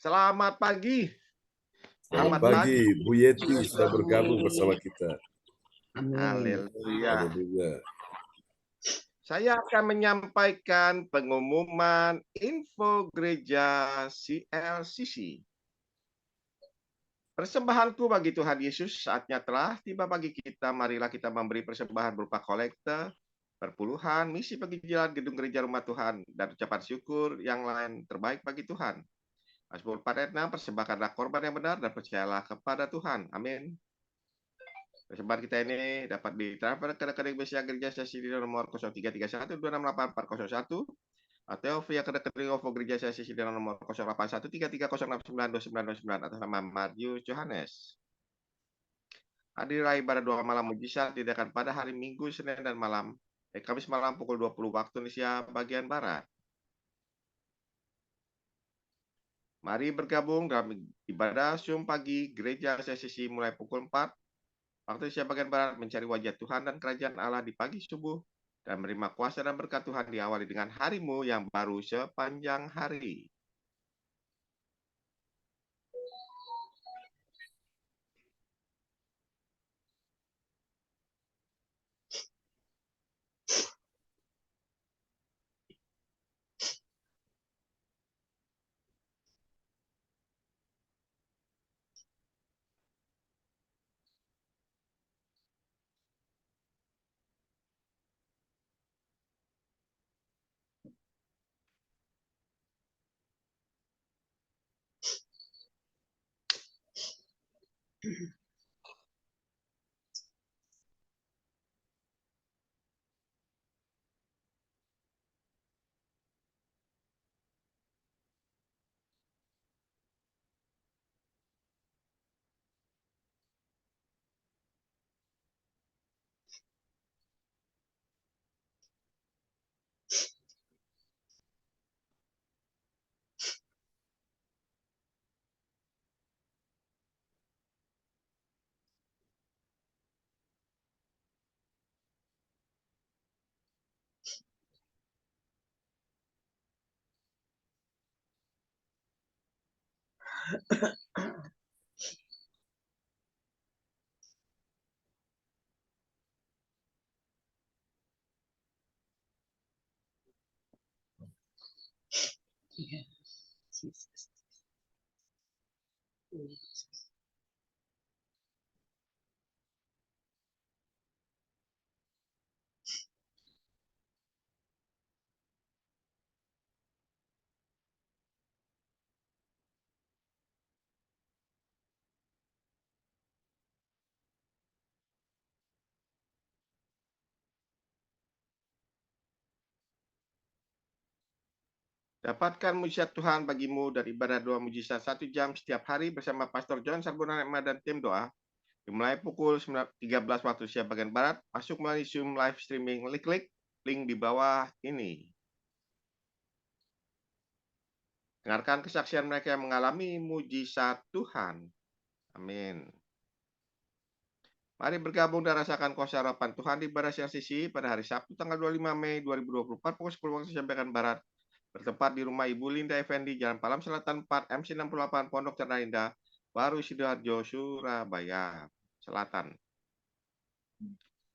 Selamat pagi. Selamat pagi, Bu Yeti sudah bergabung bersama kita. Amin. Haleluya. Haleluya. Saya akan menyampaikan pengumuman info gereja CLCC. Persembahanku bagi Tuhan Yesus, saatnya telah tiba bagi kita. Marilah kita memberi persembahan berupa kolekte, perpuluhan, misi penginjilan gedung gereja rumah Tuhan, dan ucapan syukur yang lain terbaik bagi Tuhan. Mazmur 4 ayat 6, persembahkanlah korban yang benar dan percayalah kepada Tuhan. Amin. Persembahan kita ini dapat ditransfer ke rekening BCA Gereja Sesi di nomor 0331268401 atau via ke rekening OVO Gereja Sesi di nomor 081330692929 atas nama Marius Johannes. Hadirilah ibadah doa malam mujizat diadakan pada hari Minggu, Senin, dan Kamis malam pukul 20 waktu Indonesia bagian Barat. Mari bergabung dalam ibadah Zoom pagi Gereja CCC mulai pukul 4 waktu Indonesia bagian Barat, mencari wajah Tuhan dan kerajaan Allah di pagi subuh dan menerima kuasa dan berkat Tuhan diawali dengan harimu yang baru sepanjang hari. Dapatkan mujizat Tuhan bagimu dari ibadah doa mujizat 1 jam setiap hari bersama Pastor John Sarbonarema dan tim doa. Dimulai pukul 13 waktu Indonesia bagian Barat. Masuk melalui Zoom live streaming. Klik link di bawah ini. Dengarkan kesaksian mereka yang mengalami mujizat Tuhan. Amin. Mari bergabung dan rasakan kuasa harapan Tuhan di ibadah CLCC pada hari Sabtu tanggal 25 Mei 2024 pukul 10 waktu Indonesia bagian Barat. Bertempat di rumah Ibu Linda Effendi, Jalan Palam Selatan 4, MC 68, Pondok Cerna Indah, Baru Sidoarjo, Surabaya Selatan.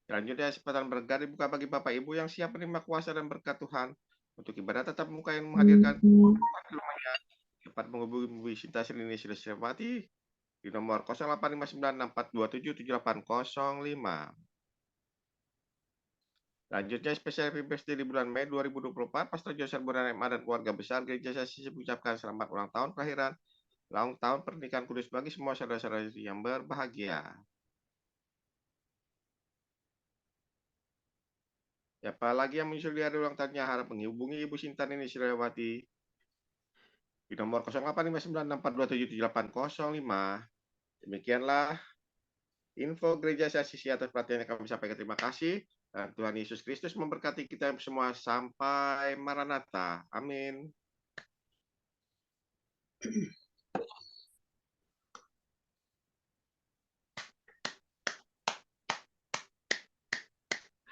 Selanjutnya, kesempatan berkat dibuka bagi Bapak Ibu yang siap menerima kuasa dan berkat Tuhan untuk ibadah tetap muka yang menghadirkan rumahnya. Dapat menghubungi Ibu Sinta Selini Silesremati di nomor 085964277805. Selanjutnya, spesial Happy Birthday di bulan Mei 2024, Pastor Joseph Bonarema dan keluarga besar Gereja Sasi mengucapkan selamat ulang tahun kelahiran, ulang tahun pernikahan kudus bagi semua saudara-saudara yang berbahagia. Siapa lagi yang menyusul di hari ulang tahunnya harap menghubungi Ibu Sinta Nini Silawati di nomor 085964277805. Demikianlah info Gereja Sasi atas perhatian yang kami sampaikan. Terima kasih. Dan Tuhan Yesus Kristus memberkati kita semua sampai Maranatha. Amin.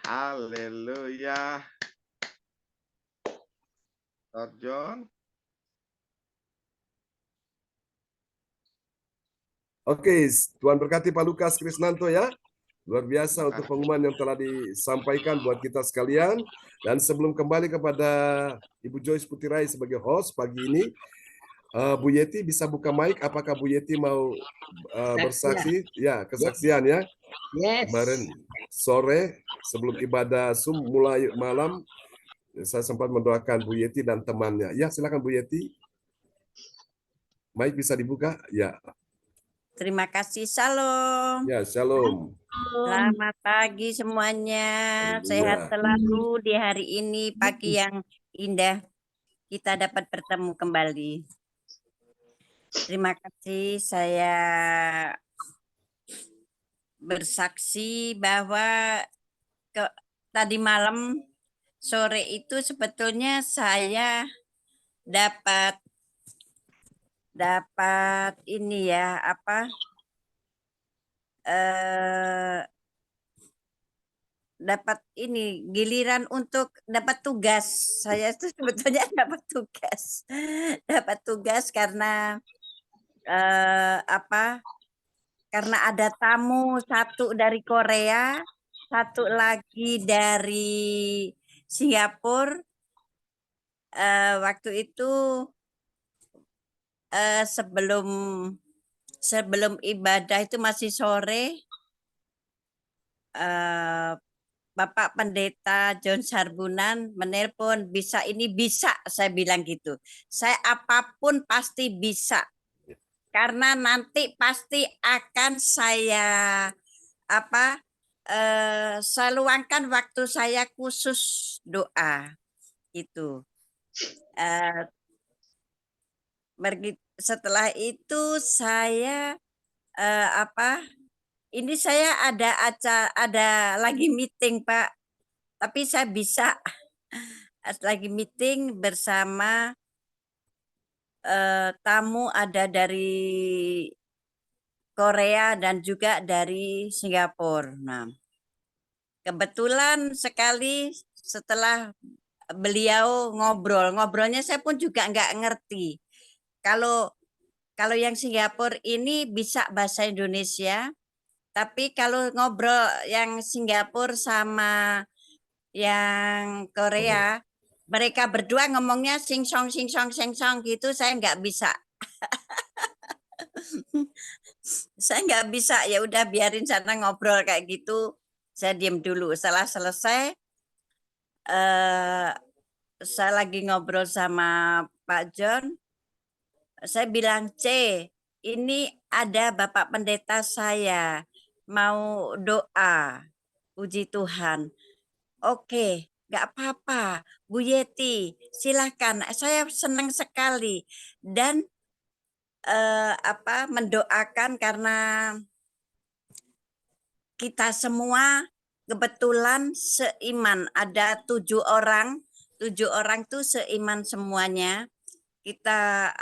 Haleluya. Dr. John. Oke, Tuhan berkati Pak Lukas Krisnanto ya. Luar biasa untuk pengumuman yang telah disampaikan buat kita sekalian. Dan sebelum kembali kepada Ibu Joyce Putirai sebagai host pagi ini, Bu Yeti bisa buka mic. Apakah Bu Yeti mau bersaksi? Ya, kesaksian ya. Yes. Kemarin sore sebelum ibadah mulai malam, saya sempat mendoakan Bu Yeti dan temannya. Ya, silakan Bu Yeti. Mic bisa dibuka? Ya. Terima kasih, Shalom. Ya, shalom. Selamat pagi semuanya. Sehat selalu di hari ini, pagi yang indah. Kita dapat bertemu kembali. Terima kasih, saya bersaksi bahwa tadi malam sore itu sebetulnya saya dapat ini ya, dapat ini giliran untuk dapat tugas. Saya itu sebetulnya dapat tugas karena karena ada tamu satu dari Korea, satu lagi dari Singapura. Waktu itu sebelum ibadah itu masih sore, Bapak Pendeta John Sarbunan menelpon, bisa, saya bilang gitu. Saya apapun pasti bisa. Karena nanti pasti akan saya saya luangkan waktu saya khusus doa itu. Setelah itu saya ini saya ada lagi meeting, Pak. Tapi saya bisa lagi meeting bersama tamu ada dari Korea dan juga dari Singapura. Nah, kebetulan sekali setelah beliau ngobrolnya saya pun juga nggak ngerti. Kalau yang Singapura ini bisa bahasa Indonesia, tapi kalau ngobrol yang Singapura sama yang Korea, mereka berdua ngomongnya sing song gitu, saya nggak bisa. Saya nggak bisa, ya udah biarin sana ngobrol kayak gitu. Saya diam dulu. Setelah selesai, saya lagi ngobrol sama Pak John. Saya bilang, ini ada Bapak Pendeta saya mau doa, puji Tuhan. Oke, nggak apa-apa, Bu Yeti, silahkan. Saya senang sekali dan mendoakan karena kita semua kebetulan seiman. Ada 7 orang, 7 orang tuh seiman semuanya. Kita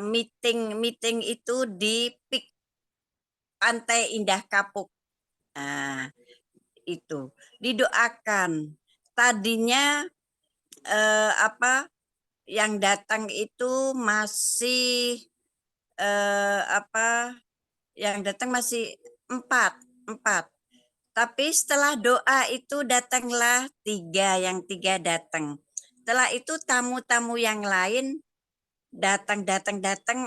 meeting itu di PIK Pantai Indah Kapuk. Nah, itu didoakan. Tadinya yang datang itu masih yang datang masih 4. Tapi setelah doa itu datanglah 3, yang 3 datang. Setelah itu tamu-tamu yang lain datang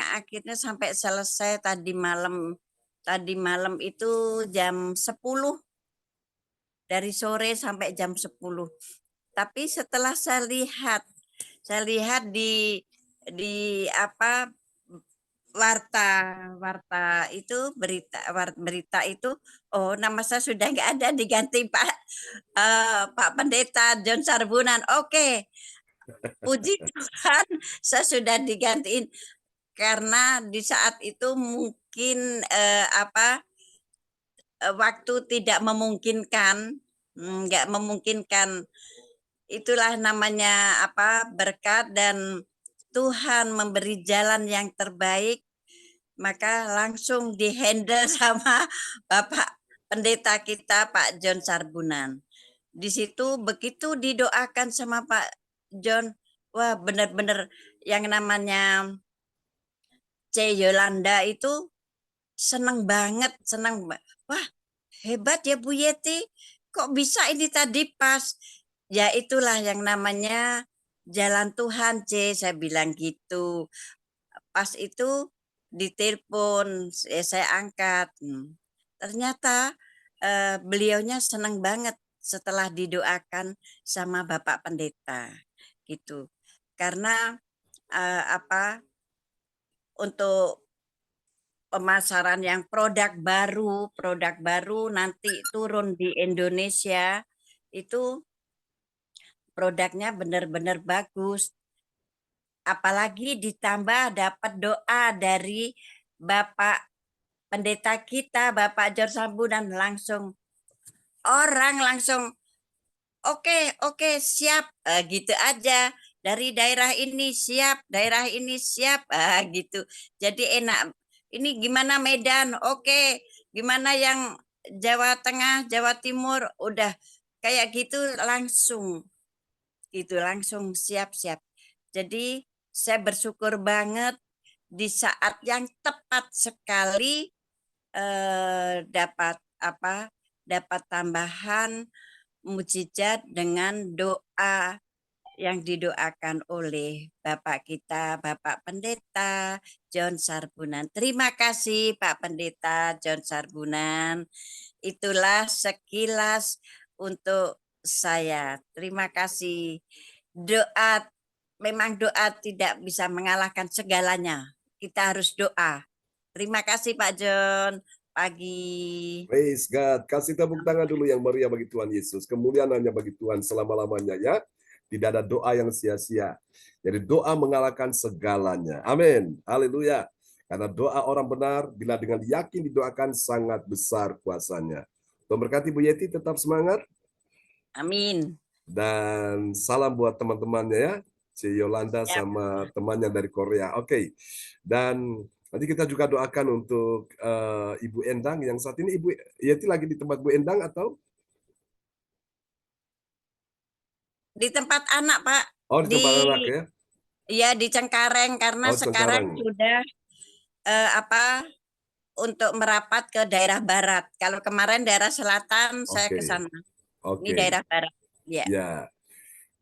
akhirnya sampai selesai tadi malam itu jam 10, dari sore sampai jam 10. Tapi setelah saya lihat di warta itu, berita itu, oh, nama saya sudah nggak ada, diganti Pak Pendeta John Sarbunan. Oke. Puji Tuhan, saya sudah digantiin karena di saat itu mungkin waktu tidak memungkinkan, nggak memungkinkan. Itulah namanya berkat, dan Tuhan memberi jalan yang terbaik, maka langsung dihandle sama Bapak Pendeta kita Pak John Sarbunan. Di situ begitu didoakan sama Pak John, wah benar-benar yang namanya C. Yolanda itu senang banget, wah hebat ya Bu Yeti, kok bisa ini tadi pas? Ya itulah yang namanya jalan Tuhan, saya bilang gitu. Pas itu ditelepon, saya angkat. Ternyata beliaunya senang banget setelah didoakan sama Bapak Pendeta gitu. Karena untuk pemasaran yang produk baru nanti turun di Indonesia itu produknya benar-benar bagus. Apalagi ditambah dapat doa dari Bapak Pendeta kita, Bapak George Sambunan, orang langsung oke, siap, gitu aja. Dari daerah ini siap, daerah ini siap, gitu. Jadi enak. Ini gimana Medan? Oke. Gimana yang Jawa Tengah, Jawa Timur? Udah kayak gitu langsung. Gitu, langsung siap-siap. Jadi saya bersyukur banget di saat yang tepat sekali dapat dapat tambahan mukjizat dengan doa yang didoakan oleh Bapak kita, Bapak Pendeta John Sarbunan. Terima kasih Pak Pendeta John Sarbunan. Itulah sekilas untuk saya. Terima kasih. Doa, memang doa tidak bisa mengalahkan segalanya. Kita harus doa. Terima kasih Pak John. Pagi. Praise God. Kasih tepuk tangan dulu yang meriah bagi Tuhan Yesus. Kemuliaan hanya bagi Tuhan selama-lamanya ya. Tidak ada doa yang sia-sia. Jadi doa mengalahkan segalanya. Amin. Haleluya. Karena doa orang benar bila dengan yakin didoakan sangat besar kuasanya. Tuhan berkati Bu Yeti, tetap semangat. Amin. Dan salam buat teman-temannya ya. Si Yolanda sama temannya dari Korea. Oke. Dan nanti kita juga doakan untuk Ibu Endang yang saat ini Ibu Yeti lagi di tempat Bu Endang atau? Di tempat anak, Pak. Oh, di tempat anak ya? Iya, di Cengkareng karena sekarang sudah untuk merapat ke daerah barat. Kalau kemarin daerah selatan saya ke sana. Ini daerah barat. Ya.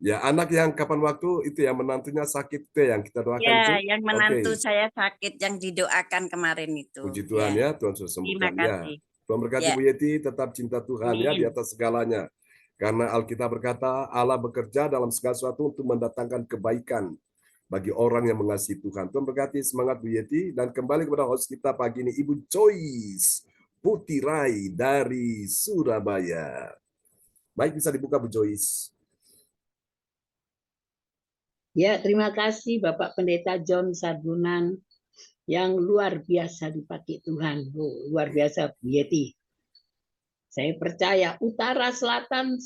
Ya, anak yang kapan waktu itu ya menantunya sakit itu yang kita doakan itu. Ya, yang menantu saya sakit yang didoakan kemarin itu. Puji Tuhan ya, Tuhan sudah sembuhkan. Terima kasih. Tuhan berkati Bu Yeti, tetap cinta Tuhan ya di atas segalanya. Karena Alkitab berkata Allah bekerja dalam segala sesuatu untuk mendatangkan kebaikan bagi orang yang mengasihi Tuhan. Tuhan berkati, semangat Bu Yeti. Dan kembali kepada host kita pagi ini, Ibu Joyce Putirai dari Surabaya. Baik, bisa dibuka Bu Joyce. Ya, terima kasih Bapak Pendeta John Sarbunan yang luar biasa dipakai Tuhan. Luar biasa Bu Yeti. Saya percaya utara, selatan,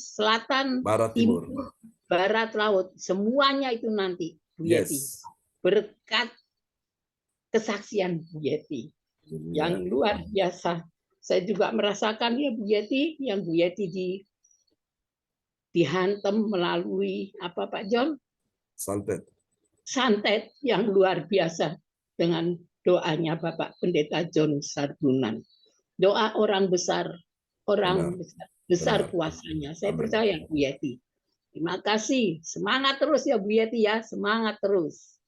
barat, timur, barat, laut, semuanya itu nanti Bu Yeti. Berkat kesaksian Bu Yeti yang luar biasa. Saya juga merasakan ya Bu Yeti, yang Bu Yeti dihantam melalui apa Pak John? Santet yang luar biasa dengan doanya Bapak Pendeta John Sarbunan. Doa orang besar, besar kuasanya. Saya percaya Bu Yeti. Terima kasih. Semangat terus ya Bu Yeti ya, semangat terus.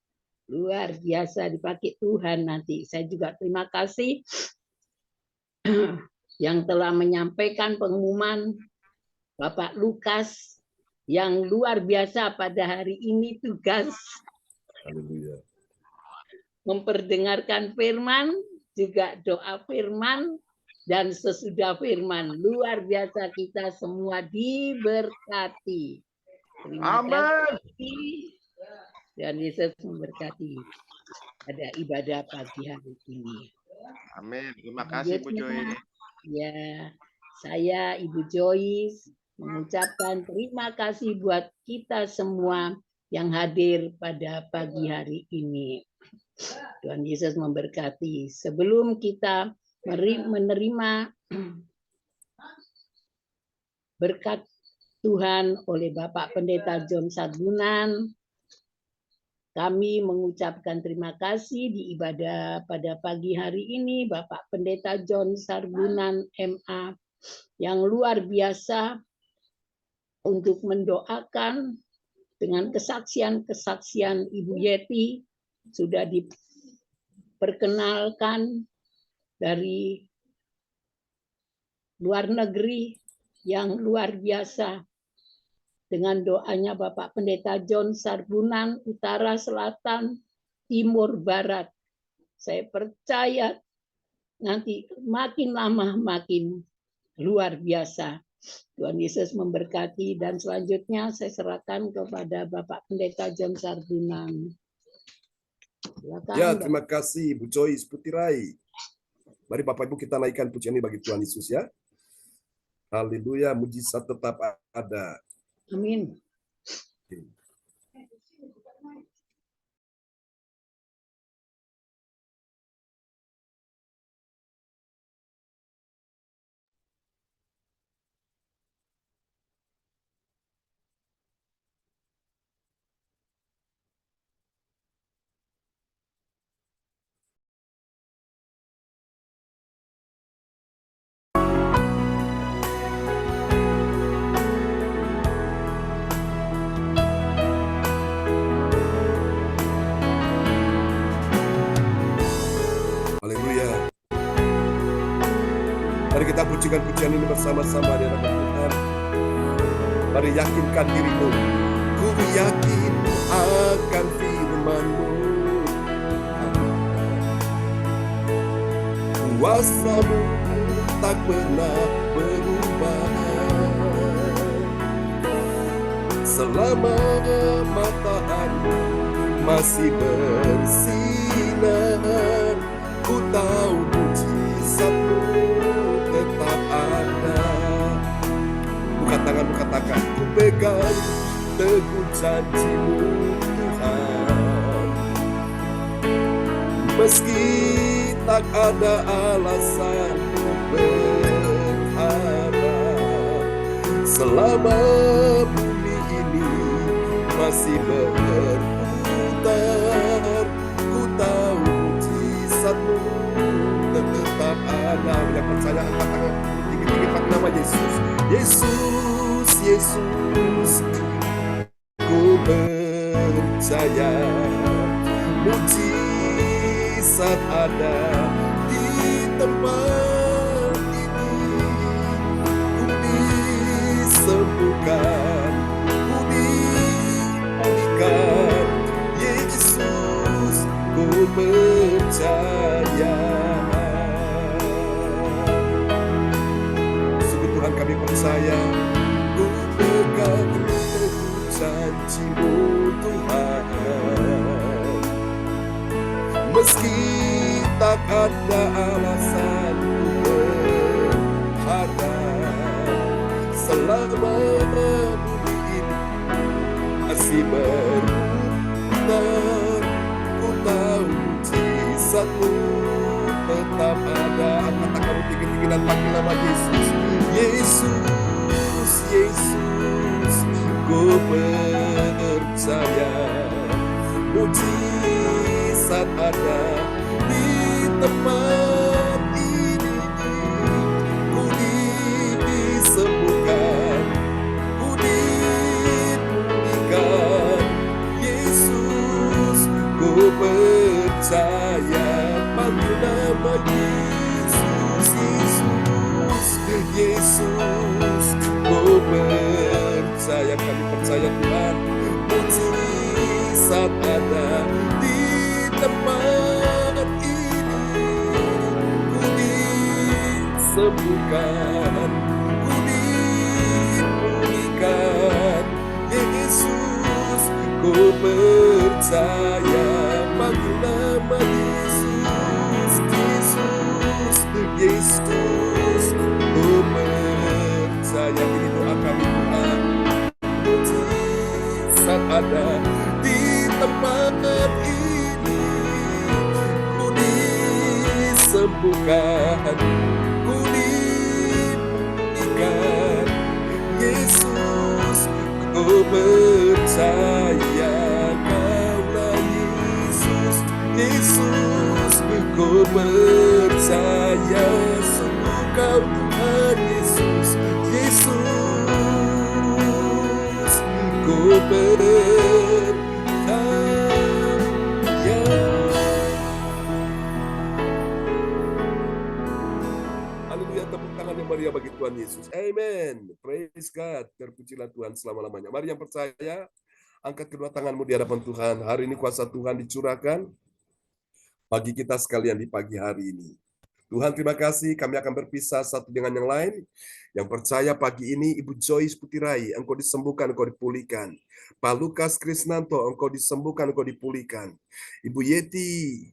Luar biasa dipakai Tuhan nanti. Saya juga terima kasih yang telah menyampaikan pengumuman Bapak Lukas yang luar biasa pada hari ini tugas memperdengarkan firman, juga doa firman, dan sesudah firman. Luar biasa kita semua diberkati. Terima kasih. Dan Yesus memberkati pada ibadah pagi hari ini. Amin. Terima kasih Bu Joyce. Ya, saya Ibu Joyce mengucapkan terima kasih buat kita semua yang hadir pada pagi hari ini. Tuhan Yesus memberkati. Sebelum kita menerima berkat Tuhan oleh Bapak Pendeta John Sarbunan, kami mengucapkan terima kasih di ibadah pada pagi hari ini Bapak Pendeta John Sarbunan MA yang luar biasa untuk mendoakan dengan kesaksian-kesaksian Ibu Yeti sudah diperkenalkan dari luar negeri yang luar biasa dengan doanya Bapak Pendeta John Sarbunan, Utara, Selatan, Timur, Barat. Saya percaya nanti makin lama makin luar biasa. Tuhan Yesus memberkati, dan selanjutnya saya serahkan kepada Bapak Pendeta John Sarbunan. Silakan, Ya, terima kasih Bu Joyce Putirai. Mari Bapak Ibu kita naikkan pujian ini bagi Tuhan Yesus ya. Haleluya, mujizat tetap ada. Amin. Haleluya. Mari kita pujikan pujian ini bersama-sama di hadapan Tuhan. Mari yakinkan dirimu. Ku yakin akan firman-Mu. Kuasa-Mu tak pernah berubah. Selama matahari masih bersinar, ku tahu mujizat-Mu tetap ada. Bukan tanganmu, katakan, ku pegang teguh janji-Mu Tuhan. Meski tak ada alasan berharap, selama bumi ini masih berputar, ku tahu mujizat-Mu tetap ada. Yang percaya angkat tangan tinggi-tinggi pakai nama Yesus. Yesus, Yesus, ku percaya mujizat ada di tempat ini. Ku disembuhkan, ku dipulihkan. Yesus, ku percaya. Sungguh Tuhan kami percaya, ku pegang teguh janji-Mu Tuhan. Meski tak ada alasan berharap, selama bumi ini masih berputar, ku tahu mujizat-Mu tetap ada. Angkat tanganmu tinggi-tinggi dan panggil nama Yesus. Yesus, Yesus, ku percaya mujizat ada di tempat ini. Ku disembuhkan, ku dipulihkan. Yesus, ku percaya. Panggil nama Yesus, Yesus, Yesus, ku percaya. Kami percaya Tuhan, mujizat ada di tempat ini. Ku disembuhkan, ku dipulihkan. Yesus, ku percaya. Panggil nama Yesus, Yesus, Yesus, ku percaya. Ini doa kami Tuhan, mujizat ada di tempat ini. Ku disembuhkan, ku dipulihkan. Yesus, ku percaya. Kaulah Yesus, Yesus, ku percaya. Sungguh Engkau Tuhan Yesus, Yesus, ku percaya. Haleluya, tepuk tangan yang meriah bagi Tuhan Yesus. Amen. Praise God. Terpujilah Tuhan selama-lamanya. Mari yang percaya, angkat kedua tanganmu di hadapan Tuhan. Hari ini kuasa Tuhan dicurahkan bagi kita sekalian di pagi hari ini. Tuhan, terima kasih, kami akan berpisah satu dengan yang lain. Yang percaya pagi ini, Ibu Joyce Putirai, engkau disembuhkan, engkau dipulihkan. Pak Lukas Krisnanto, engkau disembuhkan, engkau dipulihkan. Ibu Yeti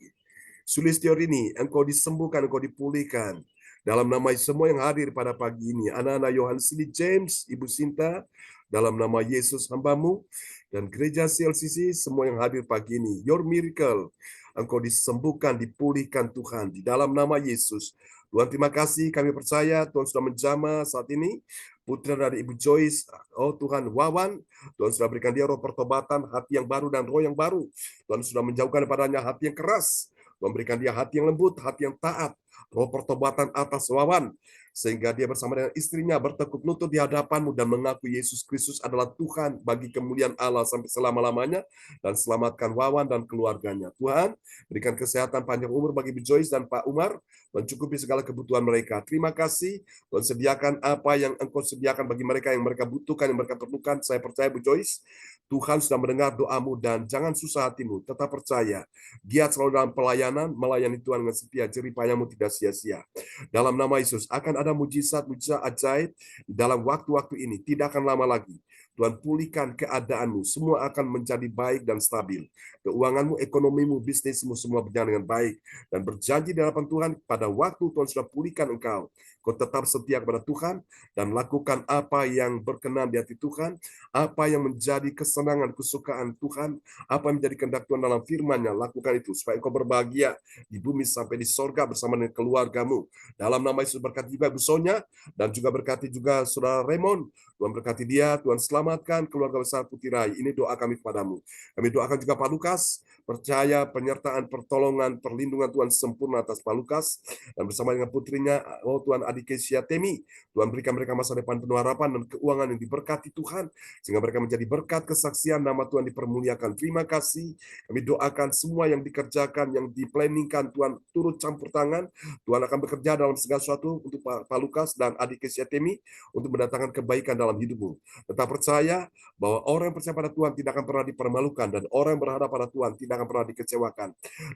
Sulistiorini, engkau disembuhkan, engkau dipulihkan. Dalam nama semua yang hadir pada pagi ini, anak-anak Yohanes James, Ibu Sinta, dalam nama Yesus hambamu, dan gereja CLCC, semua yang hadir pagi ini, your miracle, engkau disembuhkan, dipulihkan Tuhan, di dalam nama Yesus. Tuhan, terima kasih, kami percaya Tuhan sudah menjamah saat ini, putra dari Ibu Joyce, oh Tuhan, Wawan, Tuhan sudah berikan dia roh pertobatan, hati yang baru dan roh yang baru. Tuhan sudah menjauhkan padanya hati yang keras, memberikan dia hati yang lembut, hati yang taat, roh pertobatan atas Wawan, sehingga dia bersama dengan istrinya bertekuk lutut di hadapanmu dan mengaku Yesus Kristus adalah Tuhan bagi kemuliaan Allah sampai selama-lamanya, dan selamatkan Wawan dan keluarganya. Tuhan, berikan kesehatan panjang umur bagi Bu Joyce dan Pak Umar, mencukupi segala kebutuhan mereka. Terima kasih, Tuhan sediakan apa yang Engkau sediakan bagi mereka yang mereka butuhkan, yang mereka perlukan. Saya percaya Bu Joyce, Tuhan sudah mendengar doamu dan jangan susah hatimu, tetap percaya. Giat selalu dalam pelayanan, melayani Tuhan dengan setia, jerih payahmu tidak sia-sia. Dalam nama Yesus, akan ada mujizat-mujizat ajaib dalam waktu-waktu ini. Tidak akan lama lagi. Tuhan, pulihkan keadaanmu. Semua akan menjadi baik dan stabil. Keuanganmu, ekonomimu, bisnismu, semua berjalan dengan baik. Dan berjanji di hadapan Tuhan, pada waktu Tuhan sudah pulihkan engkau, kau tetap setia kepada Tuhan, dan lakukan apa yang berkenan di hati Tuhan, apa yang menjadi kesenangan, kesukaan Tuhan, apa yang menjadi kehendak Tuhan dalam firman-Nya, lakukan itu, supaya engkau berbahagia di bumi sampai di sorga bersama dengan keluargamu. Dalam nama Yesus, berkati juga Ibu Sonya, dan juga berkati juga Saudara Raymond. Tuhan berkati dia, Tuhan selamatkan keluarga besar Putirai. Ini doa kami kepadamu. Kami doakan juga Pak Lukas, percaya penyertaan, pertolongan, perlindungan Tuhan sempurna atas Pak Lukas, dan bersama dengan putrinya, oh Tuhan, Adikesia Temi. Tuhan berikan mereka masa depan penuh harapan dan keuangan yang diberkati Tuhan, sehingga mereka menjadi berkat kesaksian, nama Tuhan dipermuliakan. Terima kasih. Kami doakan semua yang dikerjakan, yang diplanningkan, Tuhan turut campur tangan. Tuhan akan bekerja dalam segala sesuatu untuk Pak Lukas dan Adikesia Temi untuk mendatangkan kebaikan dalam hidupmu. Tetap percaya bahwa orang yang percaya pada Tuhan tidak akan pernah dipermalukan, dan orang yang berharap pada Tuhan tidak akan pernah dikecewakan.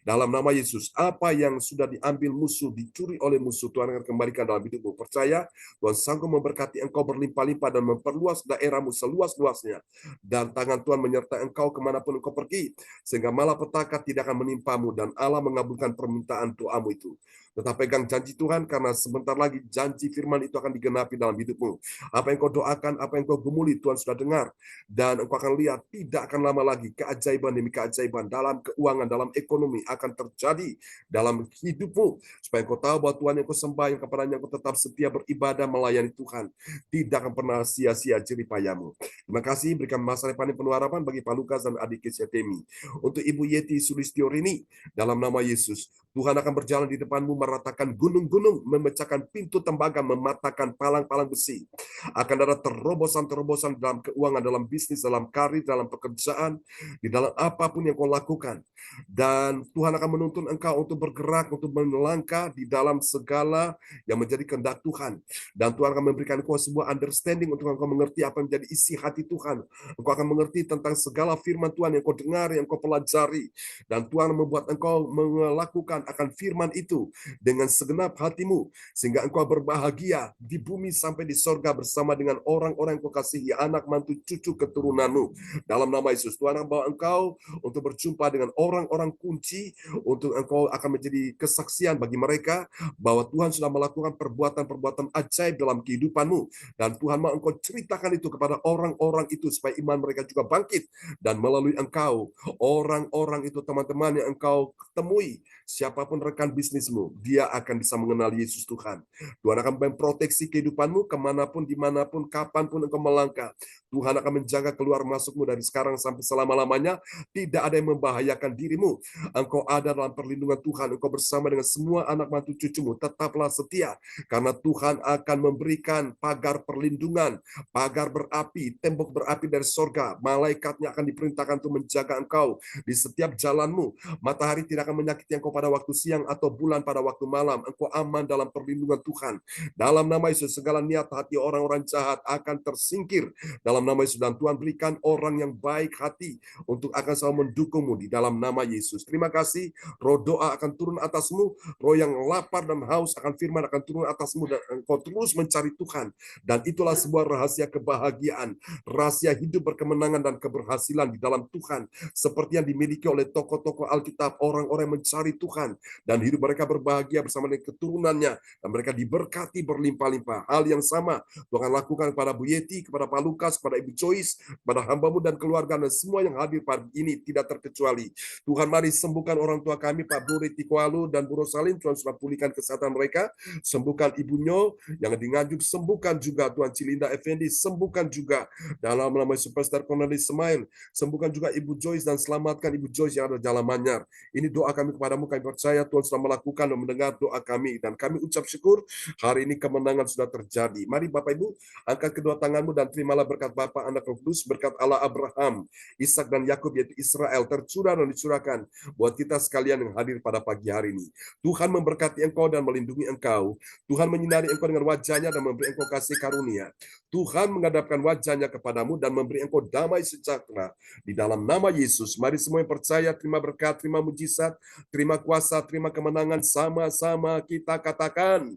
Dalam nama Yesus, apa yang sudah diambil musuh, dicuri oleh musuh, Tuhan akan kembalikan dalam hidupmu. Percaya, Tuhan sanggup memberkati engkau berlimpah-limpah dan memperluas daerahmu seluas-luasnya. Dan tangan Tuhan menyertai engkau kemanapun engkau pergi, sehingga malapetaka tidak akan menimpamu, dan Allah mengabulkan permintaan doamu itu. Tetap pegang janji Tuhan, karena sebentar lagi janji firman itu akan digenapi dalam hidupmu. Apa yang kau doakan, apa yang kau gumuli, Tuhan sudah dengar. Dan engkau akan lihat, tidak akan lama lagi, keajaiban demi keajaiban dalam keuangan, dalam ekonomi akan terjadi dalam hidupmu. Supaya engkau tahu bahwa Tuhan yang kau sembah, yang kepadanya engkau tetap setia beribadah, melayani Tuhan. Tidak akan pernah sia-sia jerih payahmu. Terima kasih, berikan masa depan yang penuh harapan bagi Pak Lukas dan Adikesia Temi. Untuk Ibu Yeti Sulistiorini, dalam nama Yesus, Tuhan akan berjalan di depanmu, meratakan gunung-gunung, memecahkan pintu tembaga, mematahkan palang-palang besi. Akan ada terobosan-terobosan dalam keuangan, dalam bisnis, dalam karir, dalam pekerjaan, di dalam apapun yang kau lakukan. Dan Tuhan akan menuntun engkau untuk bergerak, untuk melangkah di dalam segala yang menjadi kehendak Tuhan. Dan Tuhan akan memberikan engkau sebuah understanding untuk engkau mengerti apa yang menjadi isi hati Tuhan. Engkau akan mengerti tentang segala firman Tuhan yang kau dengar, yang kau pelajari. Dan Tuhan membuat engkau melakukan akan firman itu dengan segenap hatimu, sehingga engkau berbahagia di bumi sampai di sorga bersama dengan orang-orang yang kau kasihi, anak, mantu, cucu, keturunanmu. Dalam nama Yesus, Tuhan akan bawa engkau untuk berjumpa dengan orang-orang kunci, untuk engkau akan menjadi kesaksian bagi mereka bahwa Tuhan sudah melakukan perbuatan-perbuatan ajaib dalam kehidupanmu. Dan Tuhan mau engkau ceritakan itu kepada orang-orang itu, supaya iman mereka juga bangkit. Dan melalui engkau, orang-orang itu, teman-teman yang engkau temui, siapapun rekan bisnismu, dia akan bisa mengenal Yesus Tuhan. Tuhan akan memproteksi kehidupanmu kemanapun, dimanapun, kapanpun engkau melangkah. Tuhan akan menjaga keluar masukmu dari sekarang sampai selama-lamanya. Tidak ada yang membahayakan dirimu. Engkau ada dalam perlindungan Tuhan. Engkau bersama dengan semua anak mantu cucumu. Tetaplah setia. Karena Tuhan akan memberikan pagar perlindungan, pagar berapi, tembok berapi dari sorga. Malaikatnya akan diperintahkan untuk menjaga engkau di setiap jalanmu. Matahari tidak akan menyakiti engkau pada waktu siang atau bulan pada waktu malam. Engkau aman dalam perlindungan Tuhan. Dalam nama Yesus, segala niat hati orang-orang jahat akan tersingkir. Dalam nama Yesus, dan Tuhan berikan orang yang baik hati untuk akan selalu mendukungmu di dalam nama Yesus. Terima kasih. Roh doa akan turun atasmu. Roh yang lapar dan haus akan firman akan turun atasmu dan engkau terus mencari Tuhan. Dan itulah sebuah rahasia kebahagiaan, rahasia hidup berkemenangan dan keberhasilan di dalam Tuhan. Seperti yang dimiliki oleh tokoh-tokoh Alkitab, orang-orang yang mencari Tuhan dan hidup mereka berbahagia bersama dengan keturunannya dan mereka diberkati berlimpah-limpah. Hal yang sama Tuhan lakukan kepada Bu Yeti, kepada Pak Lukas, kepada Ibu Joyce, kepada hambamu dan keluarga dan semua yang hadir pagi ini tidak terkecuali. Tuhan, mari sembuhkan orang tua kami, Pak Buri Tikualu dan Bu Rosalin. Tuhan sudah pulihkan kesehatan mereka. Sembuhkan Ibu Nyo yang di Nganjuk, sembuhkan juga Tuhan Cilinda Effendi, sembuhkan juga dalam nama Superstar Cornelis Semail, sembuhkan juga Ibu Joyce dan selamatkan Ibu Joyce yang ada di Jalan Manyar. Ini doa kami kepadamu, kami percaya Tuhan sudah melakukan dan mendengar doa kami dan kami ucap syukur hari ini kemenangan sudah terjadi. Mari Bapak Ibu angkat kedua tanganmu dan terimalah berkat Bapa, Anak, Roh Kudus, berkat Allah Abraham, Ishak dan Yakub yaitu Israel tercurah dan dicurahkan buat kita sekalian yang hadir pada pagi hari ini. Tuhan memberkati engkau dan melindungi engkau. Tuhan menyinari engkau dengan wajahnya dan memberi engkau kasih karunia. Tuhan menghadapkan wajahnya kepadamu dan memberi engkau damai sejahtera. Di dalam nama Yesus, mari semua yang percaya terima berkat, terima mujizat, terima kuasa, terima kemenangan. Sama-sama kita katakan,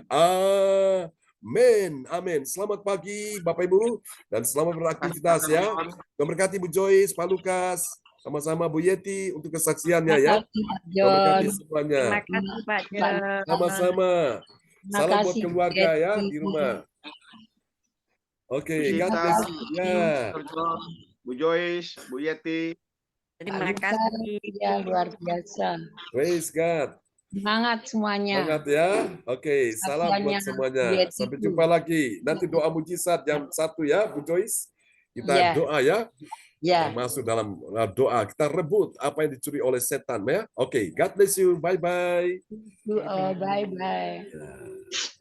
amin. Amin. Selamat pagi Bapak Ibu dan selamat beraktivitas ya. Memberkati Bu Joyce, Pak Lukas, sama-sama Bu Yeti untuk kesaksiannya ya. Memberkati semuanya. Terima kasih Pak John. Sama-sama. Terima Salam buat kasih, keluarga ya Yeti. di rumah. Oke, Bu God Sita, bless you. Ya. Dr. John, Bu Joyce, Bu Yeti. Terima kasih. Ya, luar biasa. Praise God. Semangat semuanya. Semangat ya. Oke, salam buat Saksiannya semuanya. Yeti Sampai itu. jumpa lagi. Nanti doa mujizat jam 1 ya, Bu Joyce. Kita Ya. doa ya. Ya. Kita masuk dalam doa. Kita rebut apa yang dicuri oleh setan ya. Oke, God bless you. Bye-bye. Bye-bye.